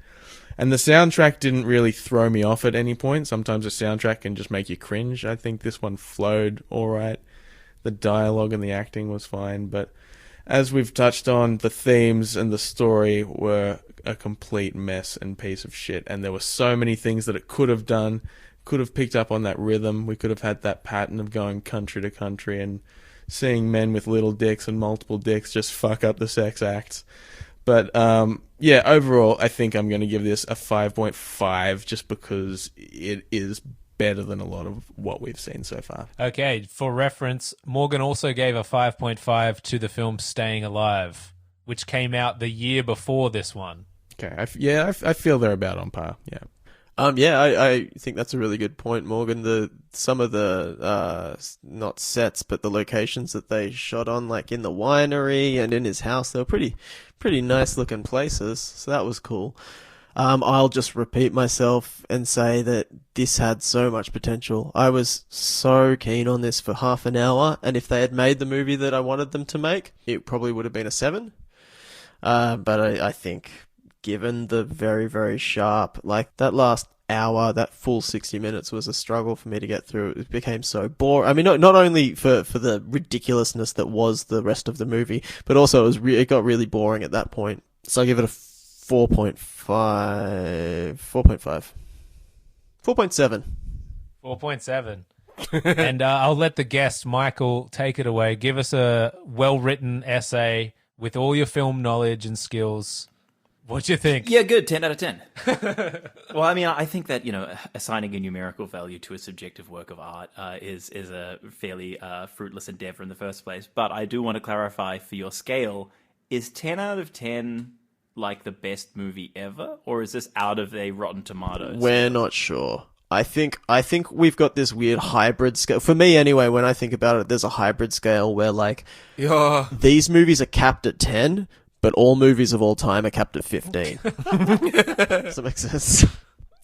And the soundtrack didn't really throw me off at any point. Sometimes a soundtrack can just make you cringe. I think this one flowed all right. The dialogue and the acting was fine, but as we've touched on, the themes and the story were a complete mess and piece of shit. And there were so many things that it could have done, could have picked up on that rhythm. We could have had that pattern of going country to country and seeing men with little dicks and multiple dicks just fuck up the sex acts. But yeah, overall, I think I'm going to give this a 5.5 just because it is better than a lot of what we've seen so far. Okay, for reference, Morgan also gave a 5.5 to the film Staying Alive, which came out the year before this one. Okay, I feel they're about on par. Yeah. I think that's a really good point, Morgan. Some of the not sets, but the locations that they shot on, like in the winery and in his house, they were pretty nice looking places. So that was cool. I'll just repeat myself and say that this had so much potential. I was so keen on this for half an hour, and if they had made the movie that I wanted them to make, it probably would have been a 7. But I think, given the very, very sharp, like that last hour, that full 60 minutes was a struggle for me to get through. It became so boring. I mean, not only for the ridiculousness that was the rest of the movie, but also it got really boring at that point. So I give it a 4.5. 4.7. 4.7. And I'll let the guest, Michael, take it away. Give us a well-written essay with all your film knowledge and skills. What do you think? Yeah, good. 10 out of 10. Well, I mean, I think that, assigning a numerical value to a subjective work of art is a fairly fruitless endeavor in the first place. But I do want to clarify for your scale, is 10 out of 10 like the best movie ever? Or is this out of a Rotten Tomatoes? We're not sure. I think we've got this weird hybrid scale. For me, anyway, when I think about it, there's a hybrid scale where, like, these movies are capped at 10, but all movies of all time are capped at 15. Does that make sense?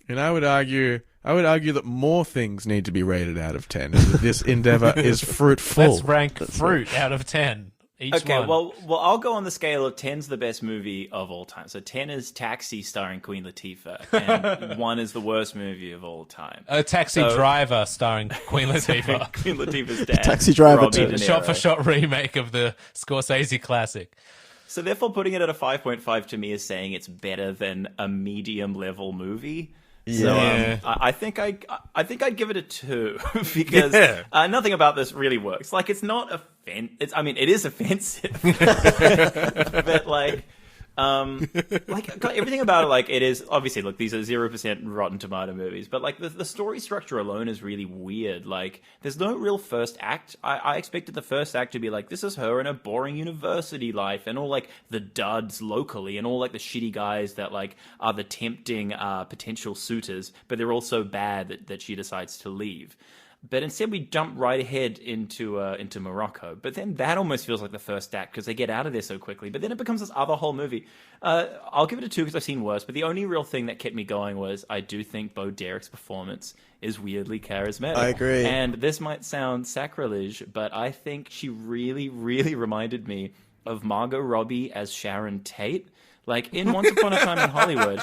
And I would argue that more things need to be rated out of 10. And that this endeavor is fruitful. Let's rank fruit out of 10. Each one. Well, I'll go on the scale of 10's the best movie of all time. So 10 is Taxi starring Queen Latifah, and 1 is the worst movie of all time. A Taxi Driver starring Queen Latifah. Queen Latifah's dad. Taxi Driver Robbie too. De Niro. Shot-for-shot remake of the Scorsese classic. So therefore, putting it at a 5.5 to me is saying it's better than a medium-level movie. Yeah. So I think I'd give it a 2 because nothing about this really works. Like, it's not it is offensive, but like everything about it, like, it is obviously, look, these are 0% Rotten Tomato movies, but like the story structure alone is really weird. Like, there's no real first act. I expected the first act to be like, this is her in a boring university life, and all like the duds locally, and all like the shitty guys that like are the tempting potential suitors, but they're all so bad that she decides to leave. But instead, we jump right ahead into Morocco. But then that almost feels like the first act because they get out of there so quickly. But then it becomes this other whole movie. I'll give it a 2 because I've seen worse. But the only real thing that kept me going was I do think Bo Derek's performance is weirdly charismatic. I agree. And this might sound sacrilege, but I think she really, really reminded me of Margot Robbie as Sharon Tate. Like, in Once Upon a Time in Hollywood,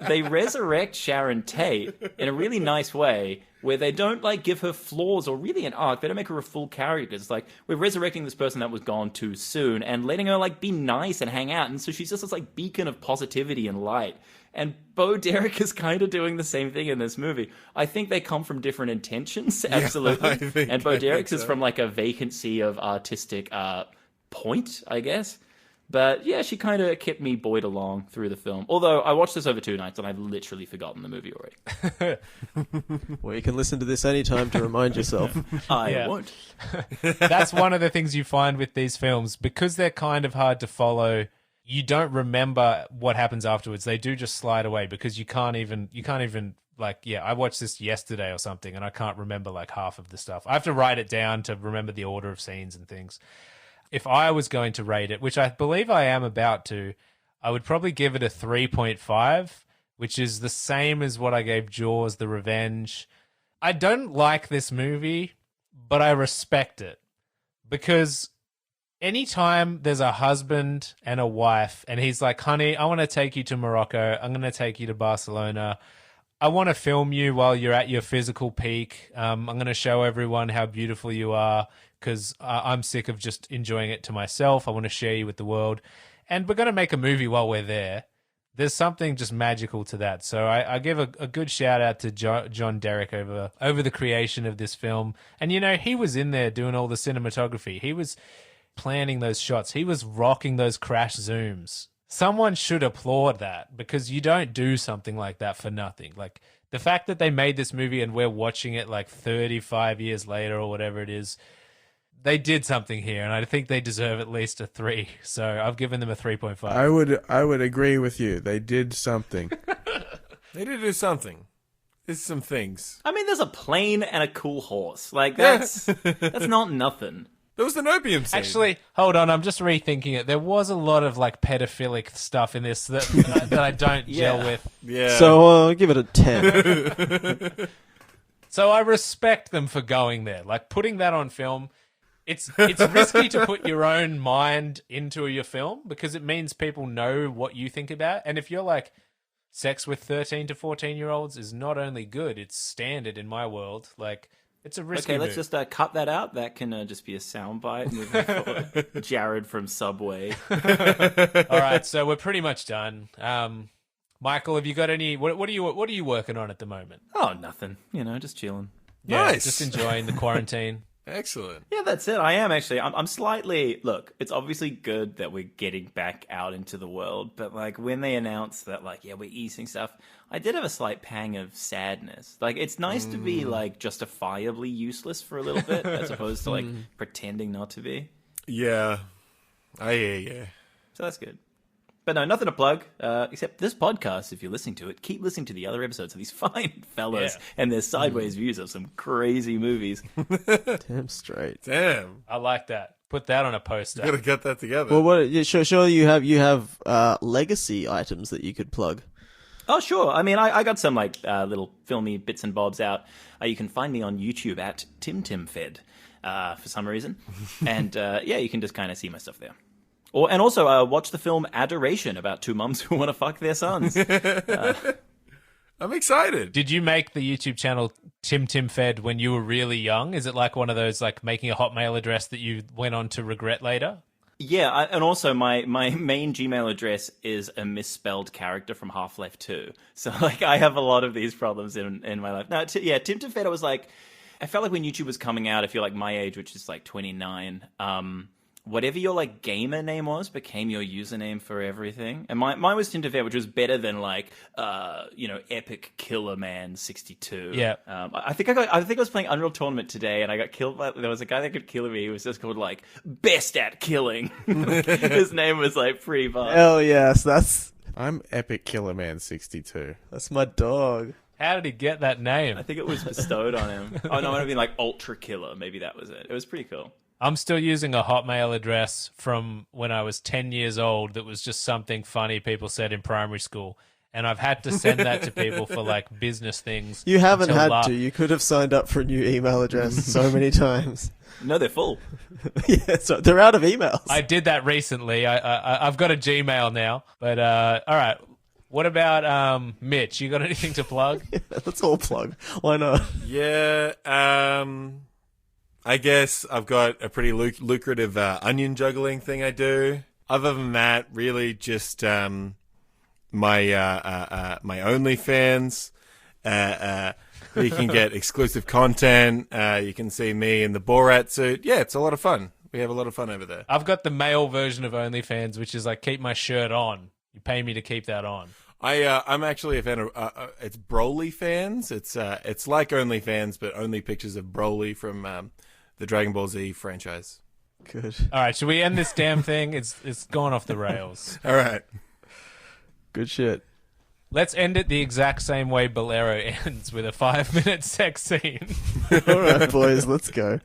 they resurrect Sharon Tate in a really nice way, where they don't, like, give her flaws or really an arc. They don't make her a full character. It's like, we're resurrecting this person that was gone too soon and letting her, like, be nice and hang out. And so she's just this, like, beacon of positivity and light. And Bo Derek is kind of doing the same thing in this movie. I think they come from different intentions, absolutely. Yeah, and Bo Derek's is from, like, a vacancy of artistic point, I guess. But yeah, she kind of kept me buoyed along through the film. Although I watched this over 2 nights and I've literally forgotten the movie already. Well, you can listen to this anytime to remind yourself. I won't. That's one of the things you find with these films, because they're kind of hard to follow. You don't remember what happens afterwards. They do just slide away because you can't even like, yeah, I watched this yesterday or something and I can't remember like half of the stuff. I have to write it down to remember the order of scenes and things. If I was going to rate it, which I believe I am about to, I would probably give it a 3.5, which is the same as what I gave Jaws: The Revenge. I don't like this movie, but I respect it. Because anytime there's a husband and a wife, and he's like, honey, I want to take you to Morocco, I'm going to take you to Barcelona, I want to film you while you're at your physical peak, I'm going to show everyone how beautiful you are, because I'm sick of just enjoying it to myself. I want to share you with the world. And we're going to make a movie while we're there. There's something just magical to that. So I give a good shout out to John Derek over the creation of this film. And, you know, he was in there doing all the cinematography. He was planning those shots. He was rocking those crash zooms. Someone should applaud that, because you don't do something like that for nothing. Like, the fact that they made this movie and we're watching it like 35 years later or whatever it is, they did something here, and I think they deserve at least a 3. So I've given them a 3.5. I would agree with you. They did something. They did do something. There's some things. I mean, there's a plane and a cool horse. Like, that's not nothing. There was an opium scene. Actually, hold on. I'm just rethinking it. There was a lot of like pedophilic stuff in this that that I don't gel with. Yeah. So give it a 10. So I respect them for going there. Like putting that on film, it's risky to put your own mind into your film because it means people know what you think about. And if you're like, sex with 13 to 14-year-olds is not only good, it's standard in my world. Like, it's a risky Okay, let's move. just cut that out. That can just be a soundbite moving forward. Jared from Subway. All right, so we're pretty much done. Michael, have you got any? What are you working on at the moment? Oh, nothing. Just chilling. Yeah, Nice. just enjoying the quarantine. Excellent. Yeah, that's it. I am actually. I'm slightly. Look, it's obviously good that we're getting back out into the world, but like when they announced that, like, yeah, we're easing stuff, I did have a slight pang of sadness. Like, it's nice to be like justifiably useless for a little bit, as opposed to like pretending not to be. Yeah. I hear you. So that's good. But no, nothing to plug, except this podcast, if you're listening to it, keep listening to the other episodes of these fine fellas and their sideways views of some crazy movies. Damn straight. Damn. I like that. Put that on a poster. Gotta get that together. Well, what? Yeah, sure. You have legacy items that you could plug. Oh, sure. I mean, I got some like little filmy bits and bobs out. You can find me on YouTube at TimTimFed for some reason. And yeah, you can just kind of see my stuff there. And also watch the film Adoration about two mums who want to fuck their sons. I'm excited. Did you make the YouTube channel TimTimFed when you were really young? Is it like one of those like making a Hotmail address that you went on to regret later? Yeah, and also my main Gmail address is a misspelled character from Half-Life 2. So like I have a lot of these problems in my life. Now, TimTimFed, was like, I felt like when YouTube was coming out, if you're like my age, which is like 29, whatever your like gamer name was became your username for everything. And mine was TimTimFed, which was better than like Epic Killer Man 62. Yeah. I think I was playing Unreal Tournament today and I got killed by, there was a guy that could kill me who was just called like Best at Killing. His name was like pretty bad. Hell yes, I'm Epic Killer Man 62. that's my dog. How did he get that name? I think it was bestowed on him. Oh no, it might have been like Ultra Killer. Maybe that was it. It was pretty cool. I'm still using a Hotmail address from when I was 10 years old that was just something funny people said in primary school. And I've had to send that to people for like business things. You haven't until had to. You could have signed up for a new email address so many times. No, they're full. Yeah, so they're out of emails. I did that recently. I've got a Gmail now. But all right. What about Mitch? You got anything to plug? Yeah, let's all plug. Why not? Yeah. I guess I've got a pretty lucrative onion juggling thing I do. Other than that, really just my OnlyFans. You can get exclusive content. You can see me in the Borat suit. Yeah, it's a lot of fun. We have a lot of fun over there. I've got the male version of OnlyFans, which is like keep my shirt on. You pay me to keep that on. I'm actually a fan of it's Broly fans. It's like OnlyFans, but only pictures of Broly from the Dragon Ball Z franchise. Good. All right, should we end this damn thing? It's gone off the rails. All right. Good shit. Let's end it the exact same way Bolero ends, with a 5-minute sex scene. All right, boys, let's go.